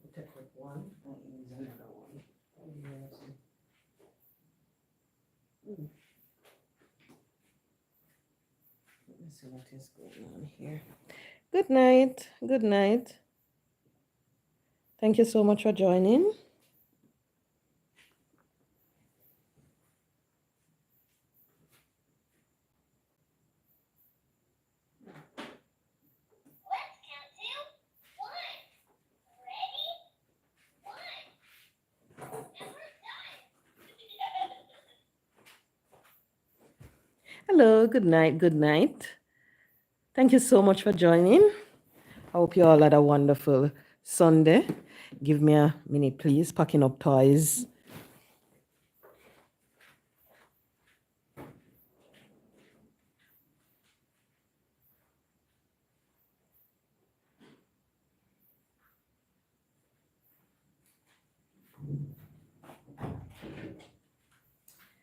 We'll take like one and use another one. Let me see what is going on here. Good night. Good night. Thank you so much for joining. Hello, good night, good night. Thank you so much for joining. I hope you all had a wonderful Sunday. Give me a minute, please. Packing up toys.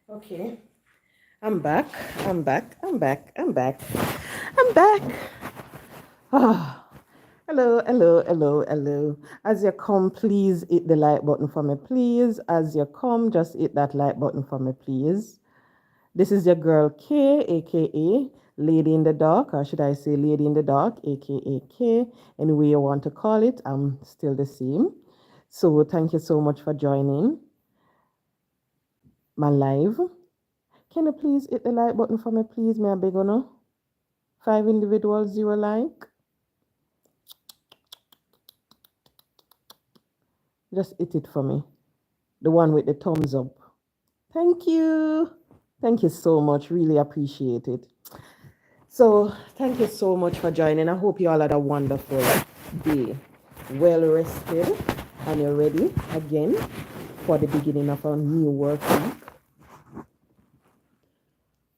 Okay. I'm back. I'm back. I'm back. I'm back. I'm back. Ah. Hello, hello, hello, hello. As you come, please hit the like button for me, please. As you come, just hit that like button for me, please. This is your girl K, aka Lady in the Dark, or should I say Lady in the Dark, aka K. Any way you want to call it, I'm still the same. So thank you so much for joining my live. Can you please hit the like button for me, please? May I beg on no? 5 individuals, 0 like. Just hit it for me. The one with the thumbs up. Thank you. Thank you so much. Really appreciate it. So, thank you so much for joining. I hope you all had a wonderful day. Well rested. And you're ready again for the beginning of a new work week.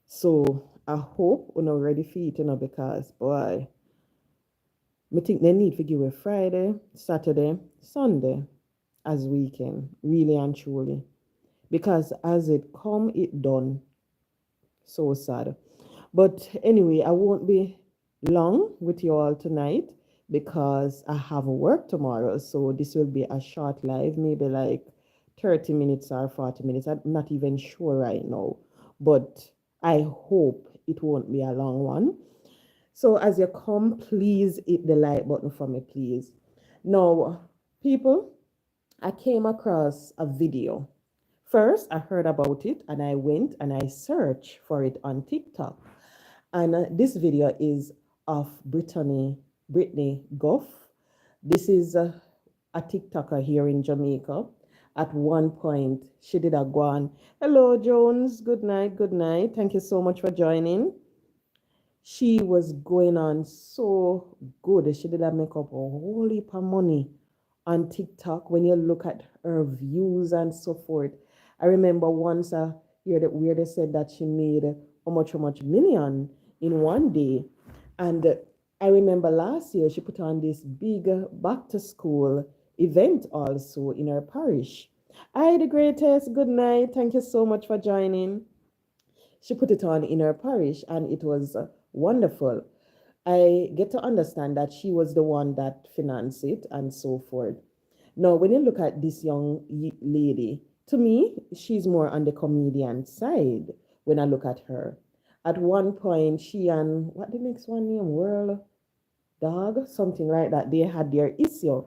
So, I hope you're not ready for it, because, boy, I think they need to give you Friday, Saturday, Sunday as weekend, really and truly. Because as it come, it done. So sad. But anyway, I won't be long with you all tonight because I have work tomorrow. So this will be a short live, maybe like 30 minutes or 40 minutes. I'm not even sure right now. But I hope it won't be a long one. So as you come, please hit the like button for me, please. Now, people, I came across a video. First, I heard about it and I went and I searched for it on TikTok. And this video is of Britney G. This is a TikToker here in Jamaica. At one point, she did a go on. Hello, Jones. Good night. Good night. Thank you so much for joining. She was going on so good. She did a make up a whole heap of money on TikTok when you look at her views and so forth. I remember once I heard that where they said that she made how much million in one day. And I remember last year she put on this big back to school event also in her parish. Hi, the greatest. Good night. Thank you so much for joining. She put it on in her parish and it was wonderful. I get to understand that she was the one that financed it and so forth. Now, when you look at this young lady, to me, she's more on the comedian side when I look at her. At one point, she and what the next one name? World Dog, something like that. They had their issue.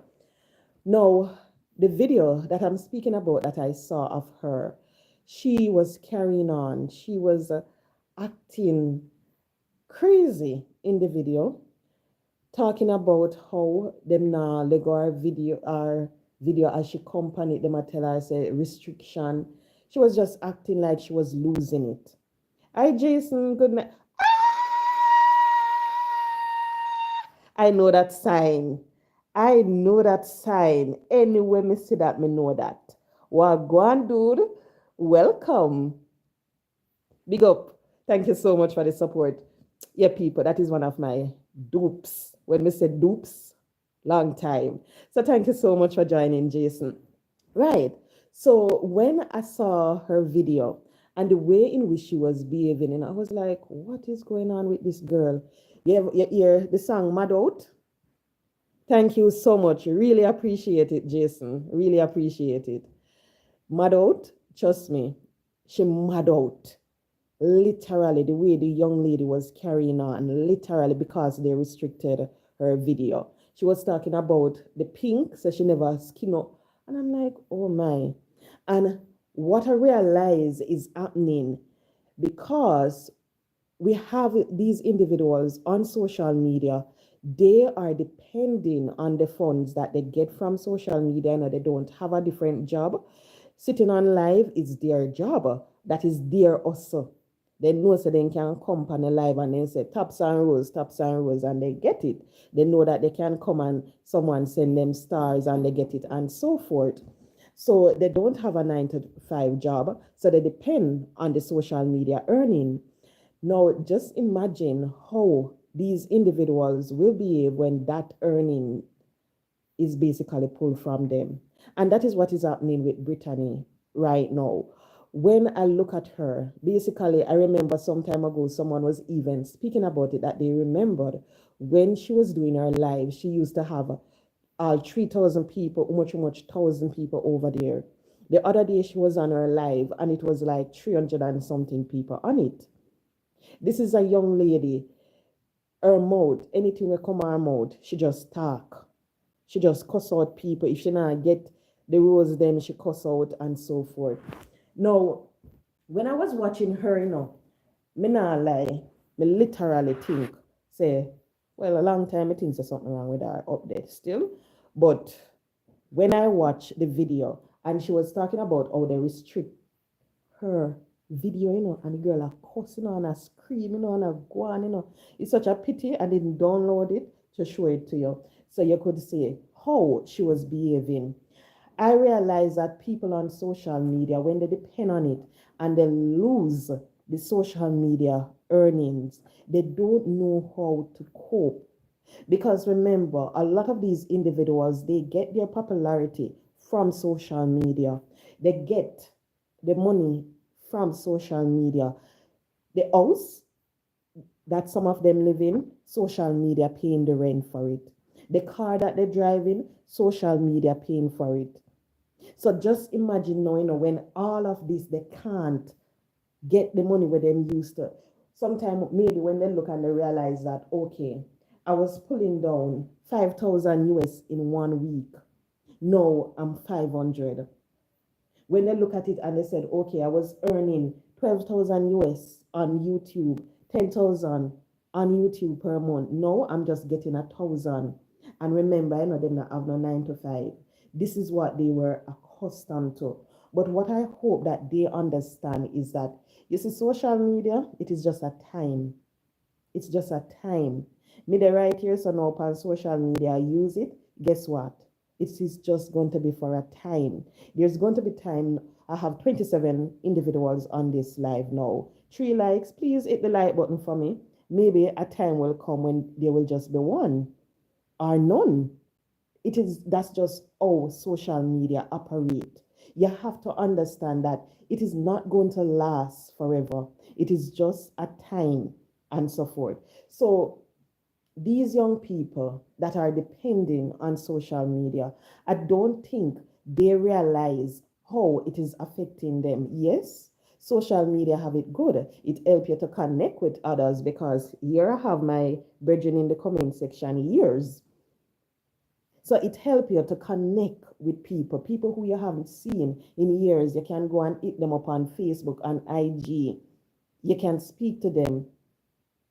Now, the video that I'm speaking about that I saw of her, she was carrying on. She was acting crazy in the video. talking about how them now Lego our video as she accompanied them. I tell her, I say restriction. She was just acting like she was losing it. Hi Jason, good night. I know that sign. I know that sign. Anywhere me see that, me know that. Well, go on, dude. Welcome. Big up. Thank you so much for the support. Yeah, people, that is one of my dupes. When we say dupes, long time. So thank you so much for joining, Jason. Right. So when I saw her video and the way in which she was behaving, and I was like, what is going on with this girl? You hear the song Mad Out? Thank you so much. Really appreciate it, Jason. Really appreciate it. Mad out, trust me, she mad out. Literally, the way the young lady was carrying on, literally because they restricted her video. She was talking about the pink, so she never skin up. And I'm like, oh my. And what I realize is happening because we have these individuals on social media. They are depending on the funds that they get from social media and they don't have a different job. Sitting on live is their job. That is their hustle. They know so they can come on a live and then say taps and rows, and they get it. They know that they can come and someone send them stars and they get it and so forth. So they don't have a 9 to 5 job. So they depend on the social media earning. Now, just imagine how these individuals will behave when that earning is basically pulled from them. And that is what is happening with Brittany right now. When I look at her, basically, I remember some time ago, someone was even speaking about it, that they remembered when she was doing her live, she used to have all 3,000 people, how much thousand people over there. The other day she was on her live and it was like 300 and something people on it. This is a young lady. Her mouth, anything will come her mouth, she just talk. She just cuss out people. If she not get the rules, then she cuss out and so forth. Now, when I was watching her, me not lie, me literally think, say, well, a long time I think there's something wrong with her up there still. But when I watched the video and she was talking about how they restrict her video, and the girl are cussing on and screaming on and going, It's such a pity I didn't download it to show it to you. So you could see how she was behaving. I realize that people on social media, when they depend on it and they lose the social media earnings, they don't know how to cope. Because remember, a lot of these individuals, they get their popularity from social media. They get the money from social media. The house that some of them live in, social media paying the rent for it. The car that they're driving, social media paying for it. So just imagine now, when all of this, they can't get the money where them used to. Sometimes maybe when they look and they realize that, okay, I was pulling down 5,000 US in 1 week. No, I'm 500. When they look at it and they said, okay, I was earning 12,000 US on YouTube, 10,000 on YouTube per month. No, I'm just getting 1,000. And remember, them not have no 9 to 5. This is what they were accustomed to. But what I hope that they understand is that, you see, social media, it is just a time. It's just a time. Me the right here, so now on social media, I use it. Guess what? It is just going to be for a time. There's going to be time. I have 27 individuals on this live now. 3 likes. Please hit the like button for me. Maybe a time will come when there will just be one or none. That's just how social media operate. You have to understand that it is not going to last forever. It is just a time and so forth. So these young people that are depending on social media, I don't think they realize how it is affecting them. Yes, social media have it good. It helps you to connect with others, because here I have my brethren in the comment section years. So it helps you to connect with people who you haven't seen in years. You can go and hit them up on Facebook and IG. You can speak to them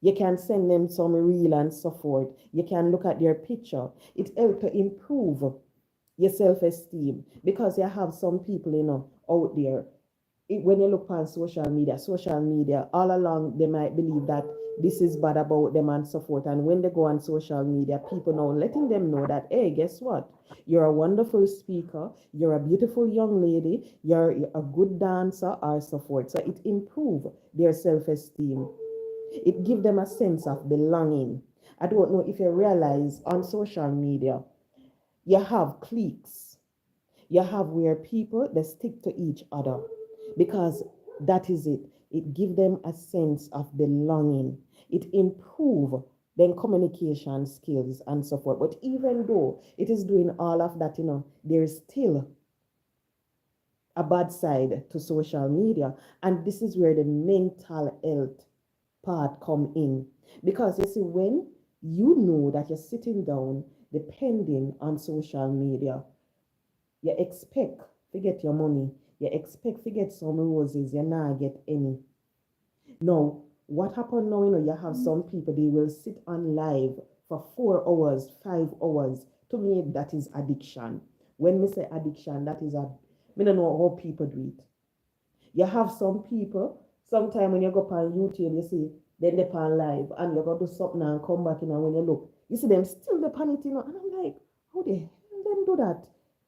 You can send them some reel and so forth. You can look at their picture. It helps to improve your self-esteem because you have some people, out there. When you look on social media, all along they might believe that this is bad about them and so forth. And when they go on social media, people now letting them know that, hey, guess what? You're a wonderful speaker, you're a beautiful young lady, you're a good dancer, or so forth. So it improves their self-esteem. It gives them a sense of belonging. I don't know if you realize on social media, you have cliques. You have where people they stick to each other because that is it. It gives them a sense of belonging. It improves their communication skills and so forth. But even though it is doing all of that, there's still a bad side to social media. And this is where the mental health part come in. Because you see, when you know that you're sitting down depending on social media, you expect to get your money. You expect to get some roses. You not get any. Now, what happened now, you have some people, they will sit on live for 4 hours, 5 hours. To me, that is addiction. When we say addiction, that is I don't know how people do it. You have some people, sometime when you go on YouTube, you see, then they on live and you go do something and come back in and when you look, you see them still the panic, and I'm like, how the hell them do that?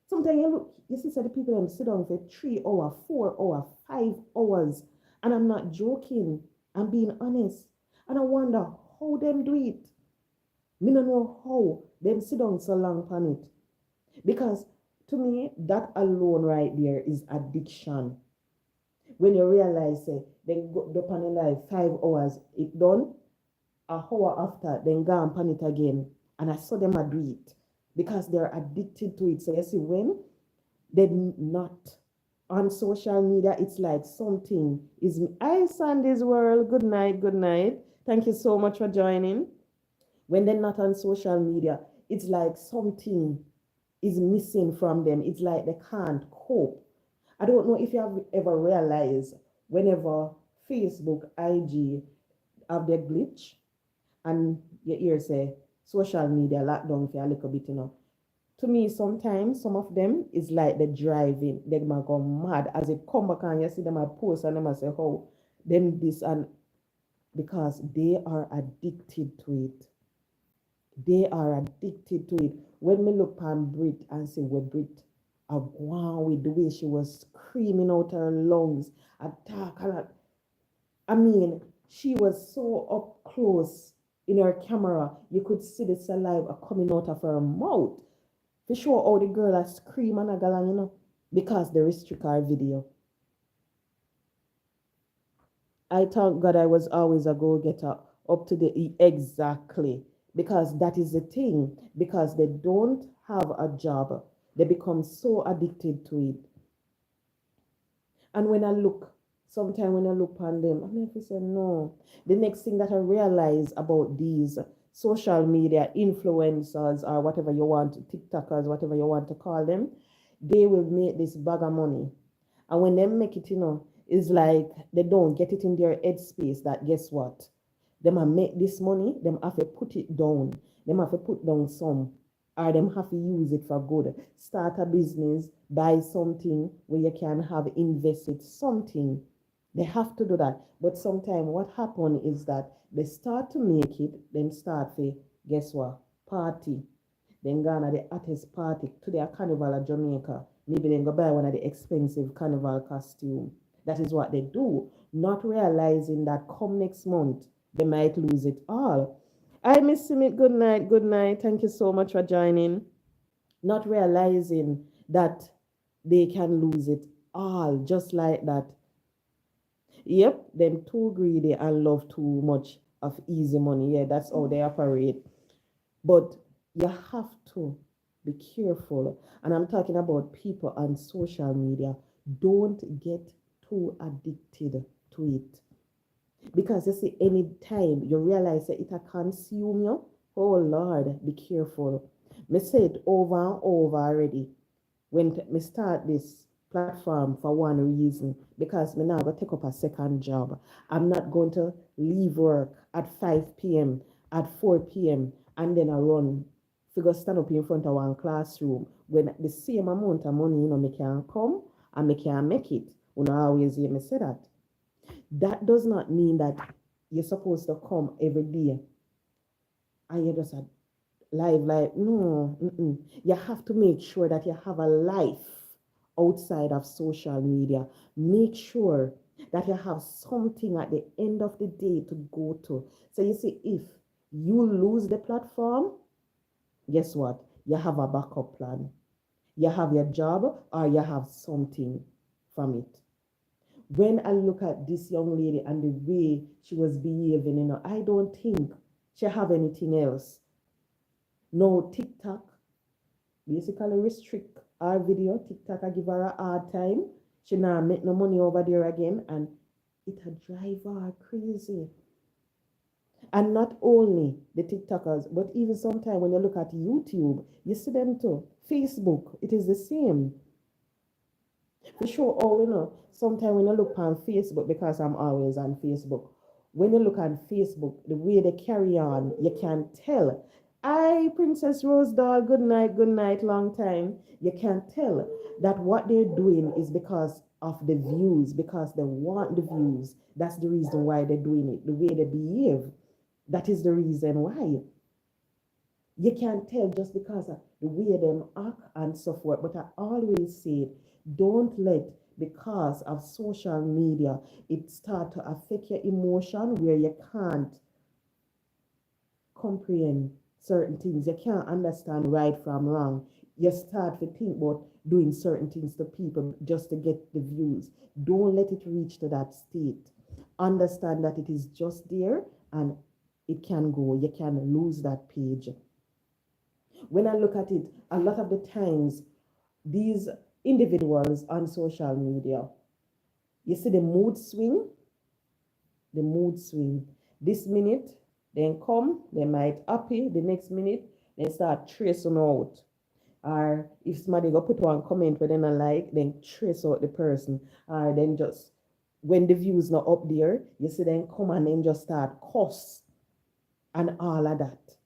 Sometimes you look, you see so the people them sit down for 3 hours, 4 hours, 5 hours, and I'm not joking, I'm being honest. And I wonder how them do it. Me don't know how them sit down so long on it. Because to me, that alone right there is addiction. When you realize then go up on the live 5 hours, it done, a hour after, then go and pan it again. And I saw them do it because they're addicted to it. So you see, when they're not on social media, it's like something is I Sandy's world. Good night, good night. Thank you so much for joining. When they're not on social media, it's like something is missing from them. It's like they can't cope. I don't know if you have ever realized whenever Facebook, IG have their glitch and you hear say social media lockdown for a little bit, To me, sometimes some of them is like the driving. They might go mad as they come back and you see them a post and them a say, oh, them this and because they are addicted to it. They are addicted to it. When we look on Brit and say, well, Brit, I wow with the way she was screaming out her lungs, attack a lot. I mean, she was so up close in her camera, you could see the saliva coming out of her mouth. To show how the girl a scream and a galang, because they restrict her video. I thank God I was always a go-getter up to the exactly because that is the thing because they don't have a job they become so addicted to it. And when I look sometimes when I look on them I mean if you say no, the next thing that I realize about these social media influencers or whatever you want, TikTokers, whatever you want to call them, they will make this bag of money. And when they make it, it's like they don't get it in their head space that guess what? Them a make this money, them have to put it down. Them have to put down some. Or them have to use it for good. Start a business, buy something where you can have invested something. They have to do that. But sometimes what happen is that they start to make it, then start to, guess what? Party. Then go to the hottest party to their carnival at Jamaica. Maybe then go buy one of the expensive carnival costume. That is what they do, not realizing that come next month they might lose it all. I miss Simit. Good night. Good night. Thank you so much for joining. Not realizing that they can lose it all just like that. Yep, them too greedy and love too much of easy money. Yeah, that's how they operate. But you have to be careful. And I'm talking about people on social media. Don't get too addicted to it. Because you see, anytime you realize that it consume you, oh Lord, be careful. Me say it over and over already. When me start this platform for one reason, because me now go take up a second job. I'm not going to leave work at 5 p.m., at 4 p.m., and then I run figure stand up in front of one classroom when the same amount of money, me can come and me can make it. You know, always hear me say that. That does not mean that you're supposed to come every day and you just a live. No, mm-mm. You have to make sure that you have a life outside of social media. Make sure that you have something at the end of the day to go to. So you see, if you lose the platform, guess what? You have a backup plan. You have your job or you have something from it. When I look at this young lady and the way she was behaving, I don't think she have anything else. No, TikTok basically restrict our video. TikTok I give her a hard time. She now make no money over there again, and it a drive her crazy. And not only the TikTokers, but even sometimes when you look at YouTube, you see them too. Facebook, it is the same. For sure, sometimes when you look on Facebook, because I'm always on Facebook, when you look on Facebook, the way they carry on, you can tell. Hi, Princess Rose Doll, good night, long time. You can tell that what they're doing is because of the views, because they want the views. That's the reason why they're doing it, the way they behave. That is the reason why. You can't tell just because of the way them act and so forth. But I always say, don't let, because of social media, it start to affect your emotion where you can't comprehend certain things. You can't understand right from wrong. You start to think about doing certain things to people just to get the views. Don't let it reach to that state. Understand that it is just there and it can go. You can lose that page. When I look at it, a lot of the times, these individuals on social media, you see the mood swing. This minute, then come, they might happy, the next minute, they start tracing out. Or if somebody go put one comment where they not like, then trace out the person. Or then just, when the views not up there, you see them come and then just start cuss and all of that.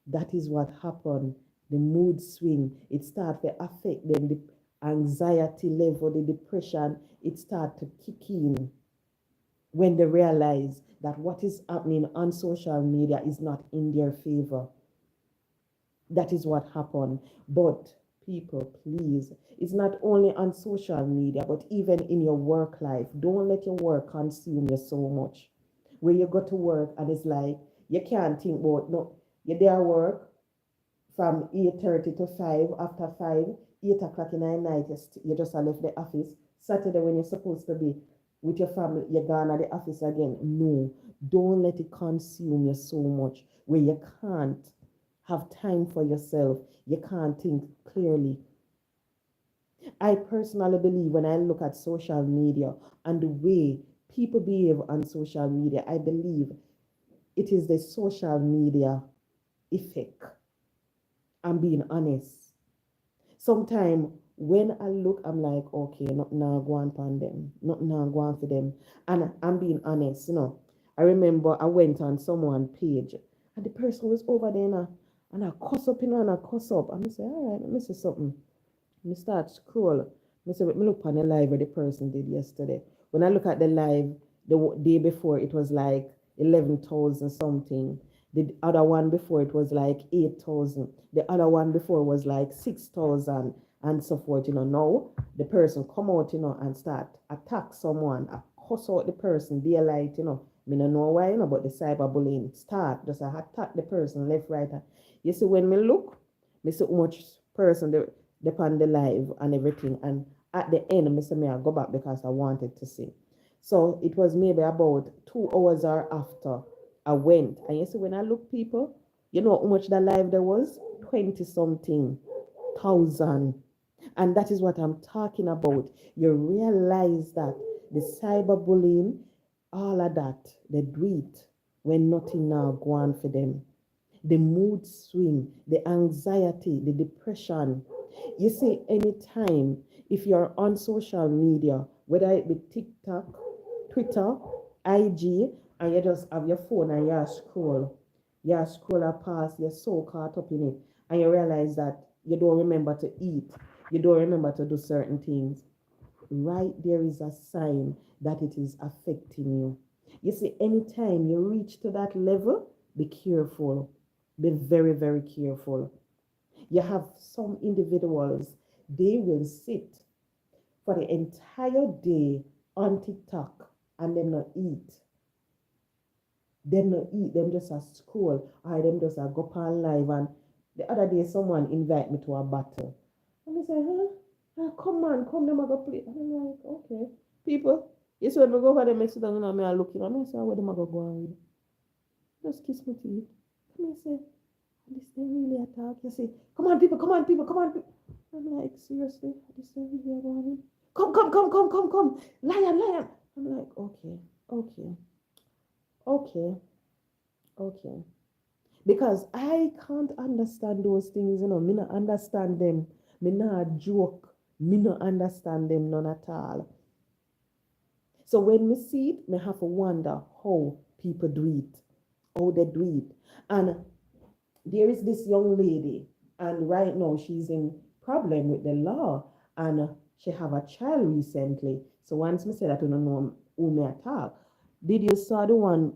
That is what happened. The mood swing, it start to affect them, the anxiety level, the depression, it start to kick in when they realize that what is happening on social media is not in their favor. That is what happened. But people, please, it's not only on social media, but even in your work life. Don't let your work consume you so much. Where you go to work and it's like you can't think about no, you're there work from 8:30 to 5, after 5, 8 o'clock in the night, you just left the office. Saturday when you're supposed to be with your family, you're gone at the office again. No, don't let it consume you so much where you can't have time for yourself. You can't think clearly. I personally believe when I look at social media and the way people behave on social media, I believe it is the social media effect. I'm being honest. Sometimes when I look, I'm like, okay, nothing now go on for them, nothing now go on for them. And I'm being honest. I remember I went on someone page and the person was over there now, and I cuss up, and I cuss up. And I say, all right, let me see something. Me start scroll. Me say, me look on the live where the person did yesterday. When I look at the live, the day before it was like 11,000 something. The other one before it was like 8,000. The other one before was like 6,000 and so forth. Now the person come out, and start attack someone, cuss out the person, daylight. Me no know why, but the cyberbullying start just attack the person left, right. You see, when me look, me see how much person they on the live and everything, and at the end, me say me I go back because I wanted to see. So it was maybe about 2 hours or after I went. And you see, when I look, people, you know how much the live there was? 20 something thousand. And that is what I'm talking about. You realize that the cyberbullying, all of that, they do it when nothing now go on for them. The mood swing, the anxiety, the depression. You see, anytime if you're on social media, whether it be TikTok, Twitter, IG, and you just have your phone and you scroll past, you're so caught up in it, and you realize that you don't remember to eat, you don't remember to do certain things, right there is a sign that it is affecting you. You see, anytime you reach to that level, be careful. Be very, very careful. You have some individuals, they will sit for the entire day on TikTok and them not eat. Them not eat, them just a scroll, or them just a go on live. And the other day, someone invite me to a battle. And I say, huh? Come on, come, them a go play. And I'm like, okay. People, you see when we go over there, sit down, me are looking. And I say, where them a go on with? Just kiss me teeth. Come and say, this they really attack. You say, come on, people, come on, people, come on, people. I'm like, seriously, this they really going? Come. Lion. I'm like, okay. Because I can't understand those things, me not understand them. Me not joke. Me not understand them none at all. So when me see it, me have to wonder how people do it, how they do it. And there is this young lady, and right now she's in problem with the law, and she have a child recently. So once me say that, you don't know who me attack. Did you saw the one?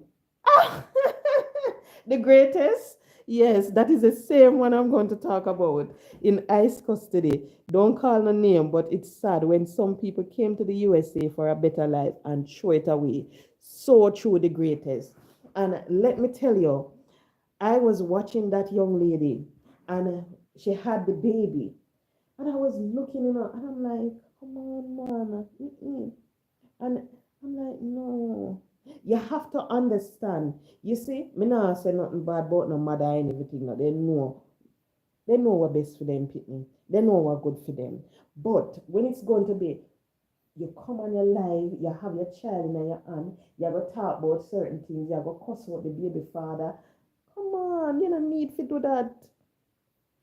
The greatest? Yes, that is the same one I'm going to talk about in ICE custody. Don't call no name, but it's sad when some people came to the USA for a better life and throw it away. So true, the greatest. And let me tell you, I was watching that young lady, and she had the baby, and I was looking at her and I'm like, come on, man. And I'm like, no. You have to understand. You see, me not say nothing bad about no mother and everything. No. They know what best for them, pitney. They know what good for them. But when it's going to be, you come on your live, you have your child in your hand, you have to talk about certain things, you have to cuss out the baby father. Come on, you don't need to do that.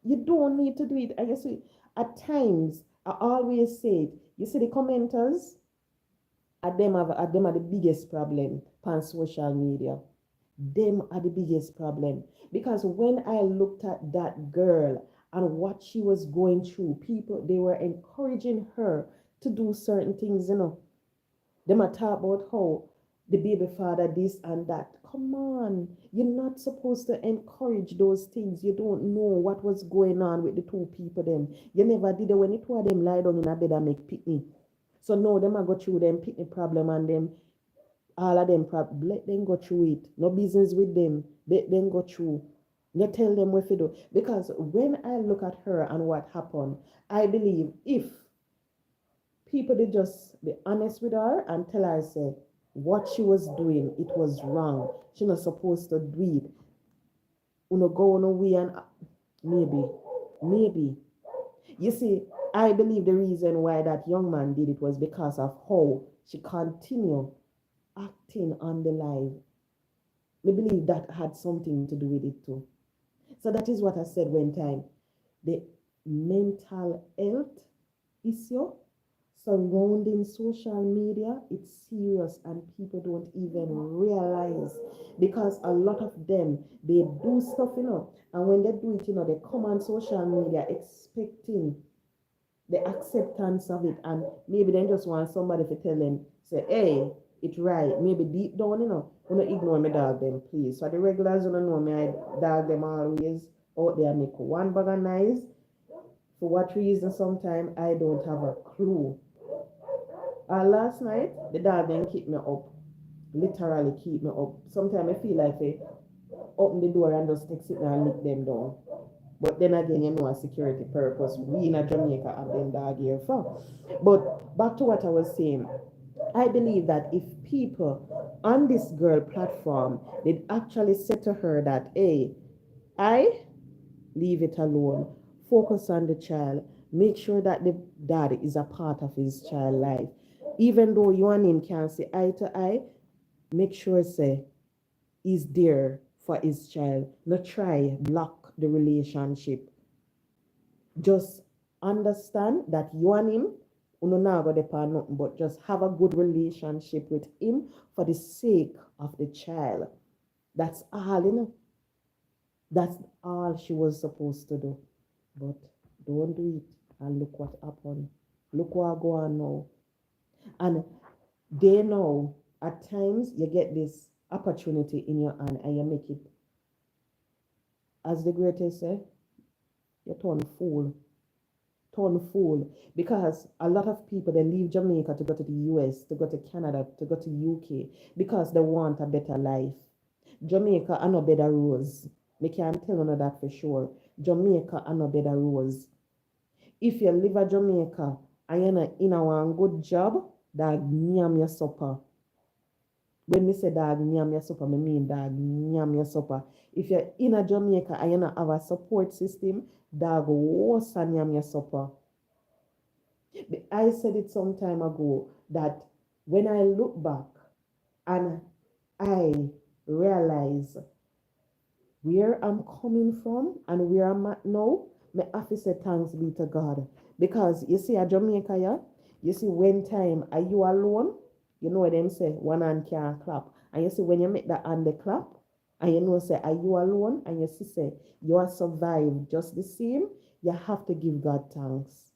You don't need to do it. And you see, at times, I always say it. You see the commenters, at them are the biggest problem on social media. Them are the biggest problem. Because when I looked at that girl and what she was going through, people, they were encouraging her to do certain things. Them a talk about how the baby father this and that. Come on, you're not supposed to encourage those things. You don't know what was going on with the two people them. You never did it when the two of them lie down in a bed and make picnic. So now them a go through them picnic problem, and them all of them let them go through it. No business with them. Let them go through. You tell them what to do. Because when I look at her and what happened, I believe if people did just be honest with her and tell her, say, what she was doing, it was wrong. She not supposed to do it. Go on away and maybe. You see, I believe the reason why that young man did it was because of how she continued acting on the live. I believe that had something to do with it too. So that is what I said one time. The mental health issue surrounding social media, it's serious and people don't even realize, because a lot of them, they do stuff, and when they do it, they come on social media expecting the acceptance of it, and maybe they just want somebody to tell them, say, hey, it's right. Maybe deep down, don't ignore me dog them, please. So the regulars don't know me, I dog them always out there, make one bag of nice. For what reason? Sometimes I don't have a clue. Last night, the dog then keep me up. Literally keep me up. Sometimes I feel like I open the door and just take it and lick them down. But then again, a security purpose. We in Jamaica have them dog here for. But back to what I was saying. I believe that if people on this girl platform did actually say to her that, hey, I leave it alone, focus on the child, make sure that the dad is a part of his child life. Even though you and him can't see eye to eye, make sure say he's there for his child. Not try block the relationship. Just understand that you and him Uno now go depend nothing but just have a good relationship with him for the sake of the child. That's all, That's all she was supposed to do. But don't do it. And look what happened. Look what go on now. And they know at times you get this opportunity in your hand and you make it, as the greatest say, you turn fool. Turn fool. Because a lot of people they leave Jamaica to go to the US, to go to Canada, to go to UK because they want a better life. Jamaica are no better rose. Me can tell you that for sure. Jamaica are no better rose. If you live at Jamaica and you're not in a one good job, dog nyam your supper. When me say dog nyam your supper, me mean dog nyam your supper. If you're in a Jamaica and you not have a support system, dog worse than nyam your supper. I said it some time ago that when I look back and I realize where I'm coming from and where I'm at now, my have to say thanks be to God. Because you see, at Jamaica, yeah, you see, when time are you alone, you know what them say, one hand can't clap. And you see, when you make that hand the clap, and you know, say, are you alone? And you see, say, you are survived just the same, you have to give God thanks.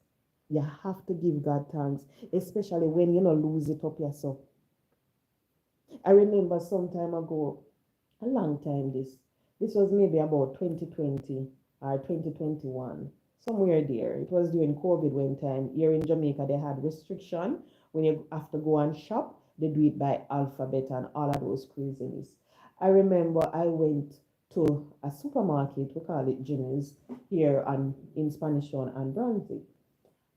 You have to give God thanks, especially when you know lose it up yourself. I remember some time ago, a long time this was maybe about 2020 or 2021, somewhere there. It was during COVID when time here in Jamaica they had restriction when you have to go and shop. They do it by alphabet and all of those craziness. I remember I went to a supermarket, we call it Jimmy's, here on in Spanish Town and Brunswick.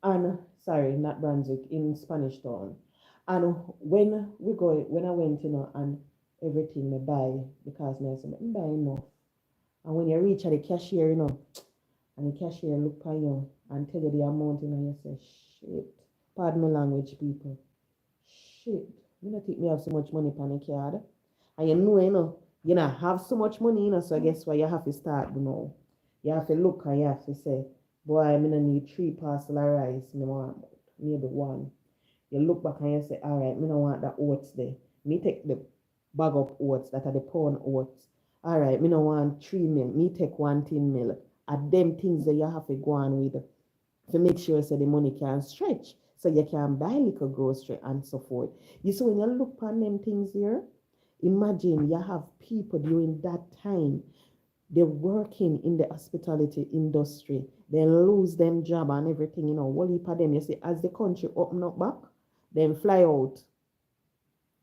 And sorry, not Brunswick, in Spanish Town. And when I went, and everything me buy because me say me buy enough. And when you reach at the cashier, and the cashier look at you and tell you the amount, you say, shit. Pardon my language, people. Shit. You know, think me have so much money on the card. And you know have so much money, so guess what you have to start, You have to look and you have to say, boy, I mean, I need 3 parcel of rice. Me want maybe one. You look back and you say, all right, me don't want that oats there. Me take the bag of oats that are the pound oats. All right, me don't want 3 mil. Me take 1 tin mil. At them things that you have to go on with to make sure so the money can stretch. So you can buy little grocery and so forth. You see, when you look on them things here, imagine you have people during that time they're working in the hospitality industry. They lose them job and everything, What heap of them, you see, as the country open up back, then fly out,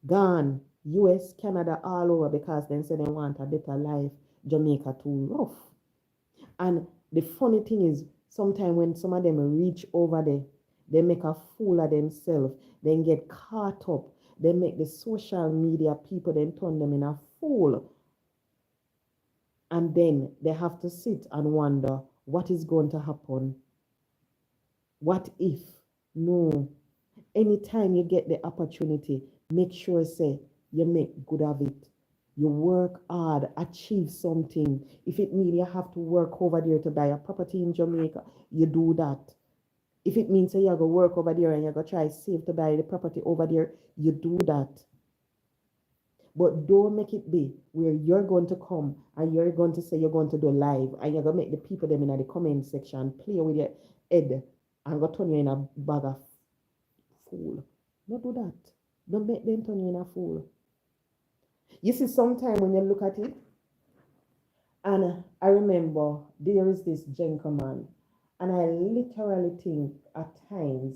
gone, US, Canada, all over because they say they want a better life. Jamaica too rough. And the funny thing is, sometimes when some of them reach over there, they make a fool of themselves, then get caught up, they make the social media people then turn them in a fool. And then they have to sit and wonder what is going to happen. What if? No. Anytime you get the opportunity, make sure say you make good of it. You work hard, achieve something. If it means you have to work over there to buy a property in Jamaica, you do that. If it means say you go work over there and you go try save to buy the property over there, you do that. But don't make it be where you're going to come and you're going to say you're going to do live and you're going to make the people them in the comment section play with your head and go turn you in a bag of fool. Don't do that. Don't make them turn you in a fool. You see, sometimes when you look at it, and I remember there is this gentleman, and I literally think at times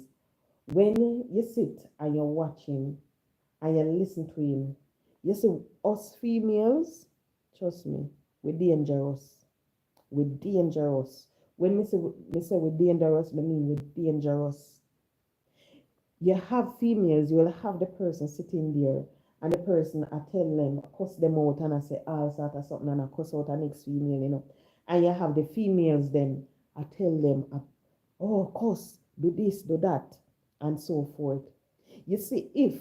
when you sit and you're watching and you listen to him, you see, us females, trust me, we're dangerous. We're dangerous. When me say we're dangerous, I mean we're dangerous. You have females, you will have the person sitting there, and the person I tell them, cuss them out, and I say all sort of something, and I cuss out the next female. And you have the females, then I tell them, oh, cuss, do this, do that, and so forth. You see, if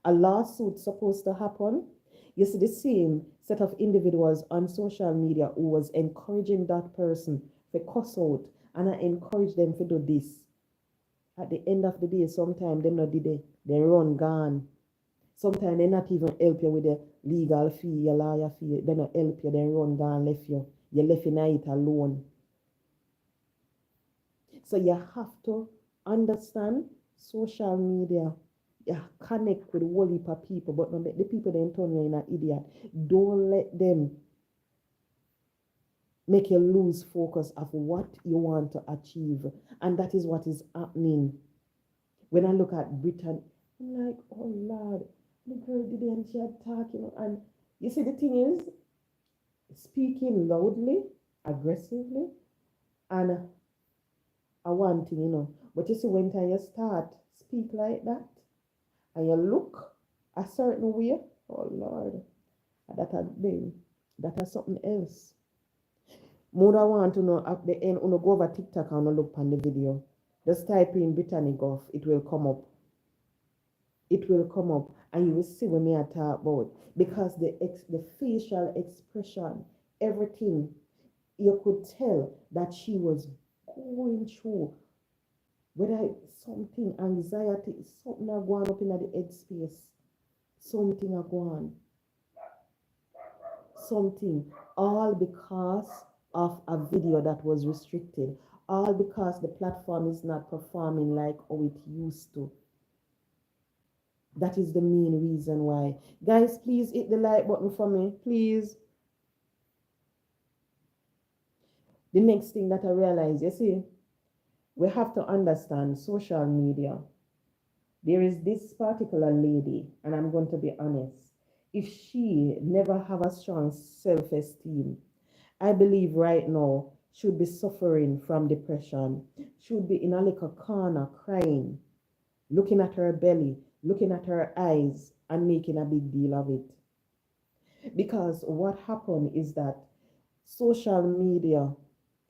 a lawsuit supposed to happen, you see the same set of individuals on social media who was encouraging that person to cuss out and I encourage them to do this. At the end of the day, sometimes they not did it. They run gone. Sometimes they not even help you with the legal fee, your lawyer fee. They not help you. They run gone, left you. You left in it alone. So you have to understand social media. You connect with a whole heap of people, but don't let the people then turn you in an idiot. Don't let them make you lose focus of what you want to achieve. And that is what is happening. When I look at Britain, I'm like, oh Lord, the girl did it and she had talking. And you see, the thing is, speaking loudly, aggressively, and a one thing, But you see, when you start speak like that, and you look a certain way, oh Lord, that a thing, that is something else. More I want to know at the end, go over TikTok and look on the video. Just type in Brittany Goff, it will come up. It will come up, and you will see what me I talk about. Because the facial expression, everything, you could tell that she was going through whether something anxiety, something are going up in the head space, something are going, something, all because of a video that was restricted, all because the platform is not performing like how it used to. That is the main reason why. Guys, please hit the like button for me, please. The next thing that I realize, you see, we have to understand social media. There is this particular lady, and I'm going to be honest, if she never have a strong self-esteem, I believe right now should be suffering from depression, should be in a little corner crying, looking at her belly, looking at her eyes, and making a big deal of it. Because what happened is that social media,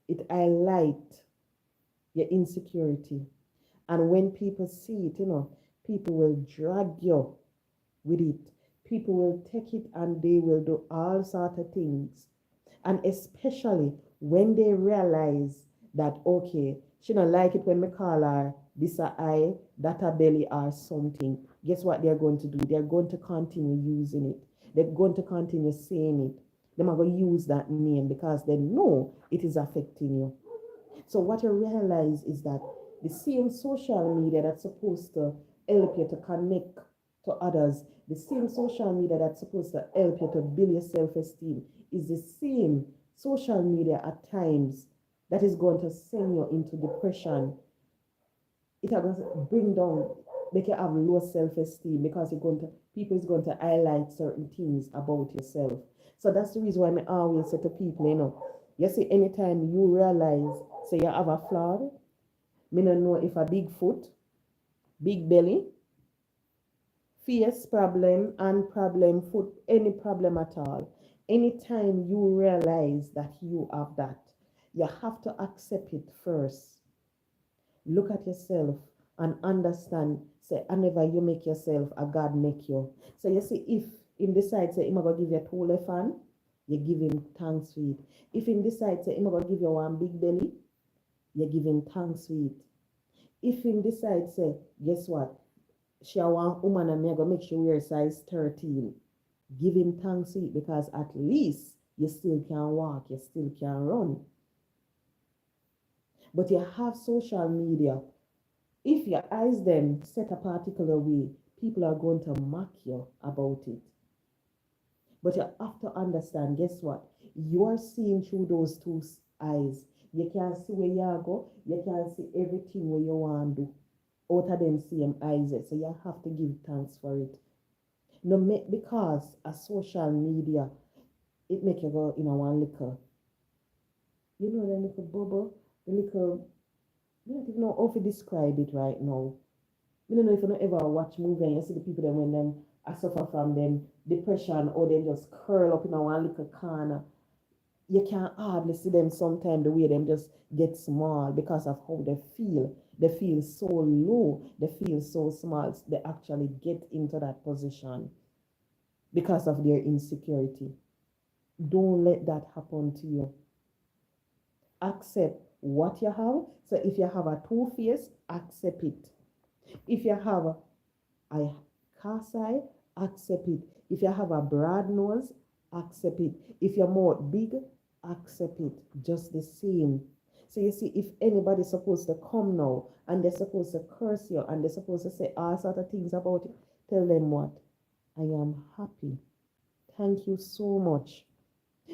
it highlight your insecurity. And when people see it, people will drag you with it. People will take it and they will do all sorts of things. And especially when they realize that, okay, she don't like it when we call her this a eye, that a belly or something. Guess what they're going to do? They're going to continue using it. They're going to continue saying it. They're going to use that name because they know it is affecting you. So what you realize is that the same social media that's supposed to help you to connect to others, the same social media that's supposed to help you to build your self-esteem is the same social media at times that is going to send you into depression. It is going to bring down, make you have low self-esteem because people is going to highlight certain things about yourself. So that's the reason why I always say to people, you see, anytime you realize, say you have a flaw, me don't know if a big foot, big belly, face problem, and problem foot, any problem at all. Anytime you realize that you have that, you have to accept it first. Look at yourself and understand. Say, whenever you make yourself, a God make you. So you see, if him decide say, I'm gonna give you a two left hand, you give him thanks for it. If him decide say, I'm gonna give you one big belly, you give him thanks for it. If him decide say, guess what? She a one woman and me I gonna make sure wear size 13. Give him thanks for it because at least you still can walk, you still can run. But you have social media. If your eyes then set a particular way, people are going to mock you about it. But you have to understand, guess what? You are seeing through those two eyes. You can see where you go, you can see everything where you want to do. Out of them same eyes. So you have to give thanks for it. No, because a social media, it make you go in a one little, the little bubble, the little, I don't even know how to describe it right now. I don't know if you don't ever watch movie and you see the people that when them I suffer from them depression or they just curl up in a one little corner. You can hardly see them sometimes the way them just get small because of how they feel. They feel so low, they feel so small. They actually get into that position because of their insecurity. Don't let that happen to you. Accept what you have. So if you have a two face, accept it. If you have a cast eye, accept it. If you have a broad nose, accept it. If your mouth big, accept it. Just the same. So you see, if anybody's supposed to come now and they're supposed to curse you and they're supposed to say all sort of things about you, tell them what? I am happy. Thank you so much.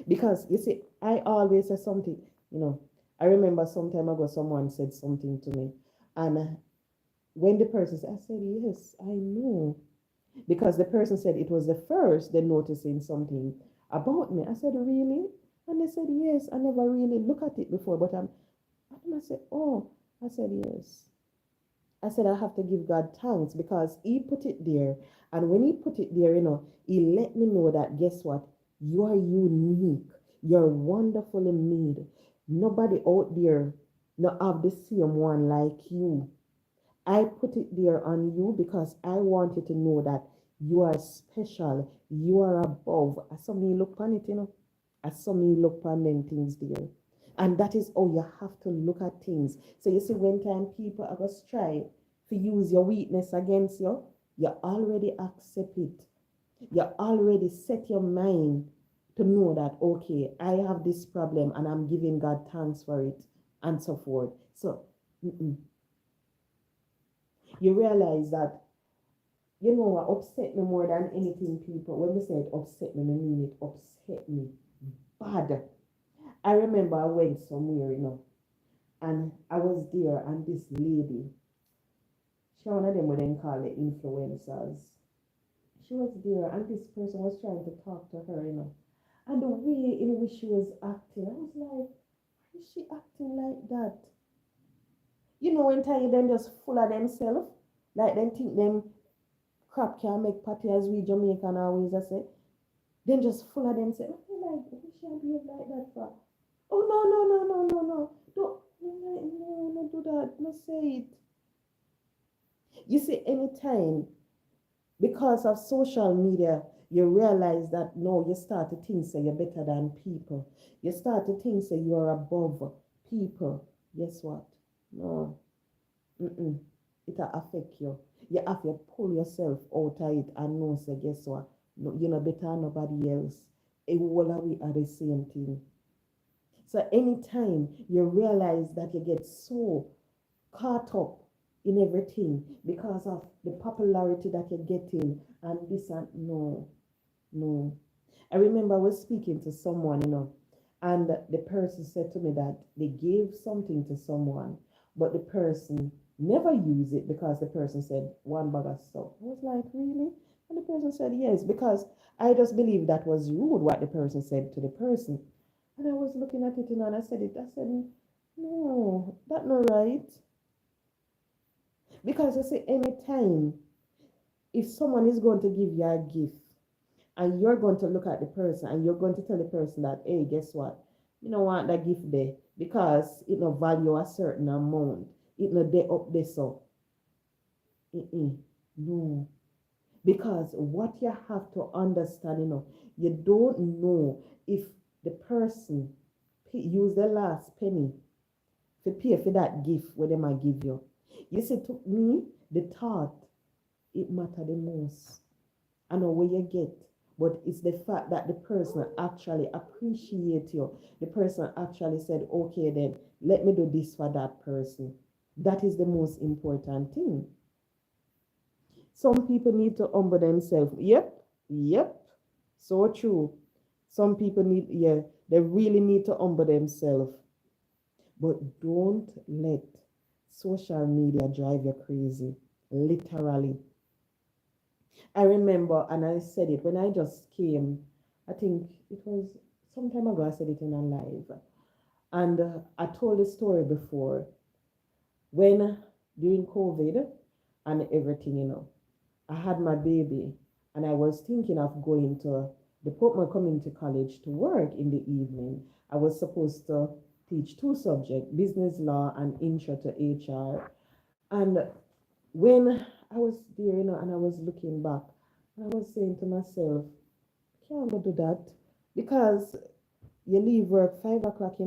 Because you see, I always say something, you know. I remember some time ago someone said something to me, and when the person said, I said, yes, I know. Because the person said it was the first they noticing something about me. I said, really? And they said, yes, I never really look at it before, but and I said, oh, I said, yes. I said, I have to give God thanks because He put it there. And when He put it there, He let me know that, guess what? You are unique. You're wonderfully made. Nobody out there not have the same one like you. I put it there on you because I want you to know that you are special. You are above. As some me look on it, As some me look on them things there. And that is how you have to look at things. So you see, when time people are going to try to use your weakness against you, you already accept it. You already set your mind to know that, okay, I have this problem and I'm giving God thanks for it and so forth. So you realize that, what upset me more than anything, people, when we say it upset me, I mean it upset me bad. I remember I went somewhere, and I was there, and this lady, she one of them what they call the influencers. She was there, and this person was trying to talk to her, and the way in which she was acting, I was like, why is she acting like that? When time them just full of themselves, like them think them crap can make party as we Jamaican always I say. Then just full of themselves. I feel like, why she behave like that for? Oh no, no, no, no, no, no. Don't no, do that. No say it. You see, anytime because of social media, you realize that no, you start to think so you're better than people. You start to think so you're above people. Guess what? No. Mm-mm. It'll affect you. You have to pull yourself out of it and know, so guess what? No, you're not better than nobody else. All of we are the same thing. So anytime you realize that you get so caught up in everything because of the popularity that you're getting and this and no, no. I remember I was speaking to someone, and the person said to me that they gave something to someone, but the person never used it because the person said one bag of stuff. I was like, really? And the person said yes, because I just believe that was rude what the person said to the person. And I was looking at it, and I said it. I said, no, that's not right. Because I say anytime if someone is going to give you a gift and you're going to look at the person and you're going to tell the person that, hey, guess what? You don't want that gift there because it no value a certain amount. It no day up there so. No. Because what you have to understand, you don't know if the person use the last penny to pay for that gift what they might give you. You see, to me, the thought, it matter the most. I know where you get, but it's the fact that the person actually appreciate you. The person actually said, okay, then let me do this for that person. That is the most important thing. Some people need to humble themselves. Yep, yep, so true. Some people need, yeah, they really need to humble themselves. But don't let social media drive you crazy. Literally. I remember, and I said it when I just came, I think it was some time ago, I said it in a live. And I told the story before when during COVID and everything, I had my baby and I was thinking of going to the Portmore Community College to work in the evening. I was supposed to teach two subjects, business law and intro to HR. And when I was there, and I was looking back, I was saying to myself, can't go do that because you leave work 5 o'clock,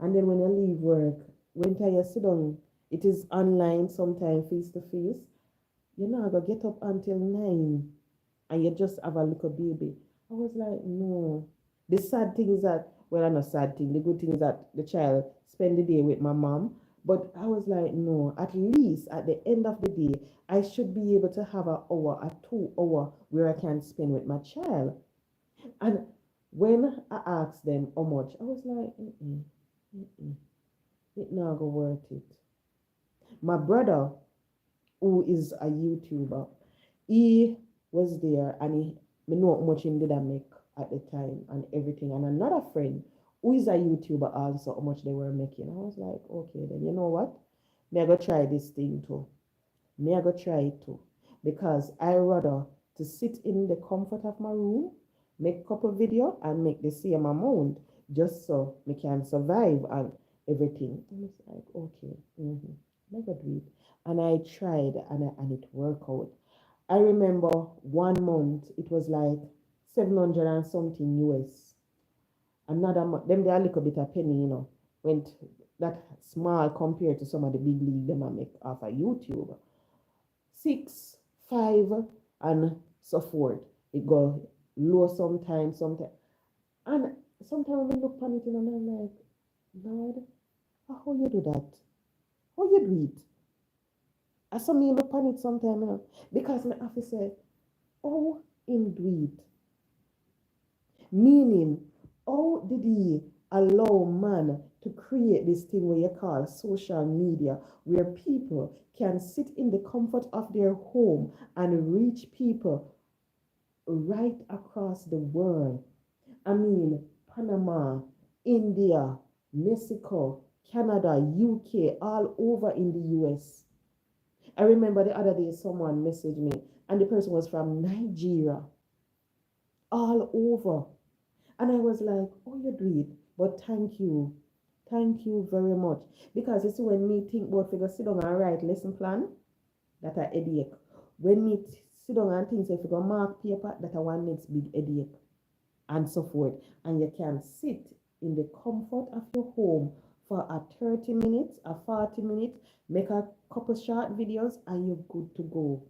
And then when you leave work, when you sit down, it is online, sometimes face to face. You're not gonna get up until 9 and you just have a little baby. I was like, no. The sad thing is that, well, not sad thing. The good thing is that the child spend the day with my mom. But I was like, no, at least at the end of the day, I should be able to have a 2 hour where I can spend with my child. And when I asked them how much, I was like, mm-mm, it not go worth it. My brother, who is a YouTuber, he was there and me know how much him did I make at the time and everything. And another friend who is a YouTuber also how much they were making. I was like, okay, then you know what? Me I go try this thing too. Me I go try it too. Because I rather to sit in the comfort of my room, make couple video and make the same amount just so me can survive and everything. And it's like, okay, I go do it. And I tried and it worked out. I remember 1 month, it was like 700 and something US. Another month, them they a little bit of penny, went that small compared to some of the big league them I make off of YouTube. 6, 5, and so forth. It go low sometimes. And sometimes when I look on it and I'm like, Lord, how you do that? How you do it? I saw me look on it sometimes because my office said, oh, him do it. Meaning, how did he allow man to create this thing where you call social media, where people can sit in the comfort of their home and reach people right across the world? I mean, Panama, India, Mexico, Canada, UK, all over in the US. I remember the other day someone messaged me and the person was from Nigeria, all over. And I was like, oh, you do it, but thank you. Thank you very much. Because you see, when me think about figure sit down and write lesson plan, that a headache. When me sit down and think, say, if you go mark paper, that a one needs big headache, and so forth. And you can sit in the comfort of your home for a 30 minutes, a 40 minutes, make a couple short videos, and you're good to go.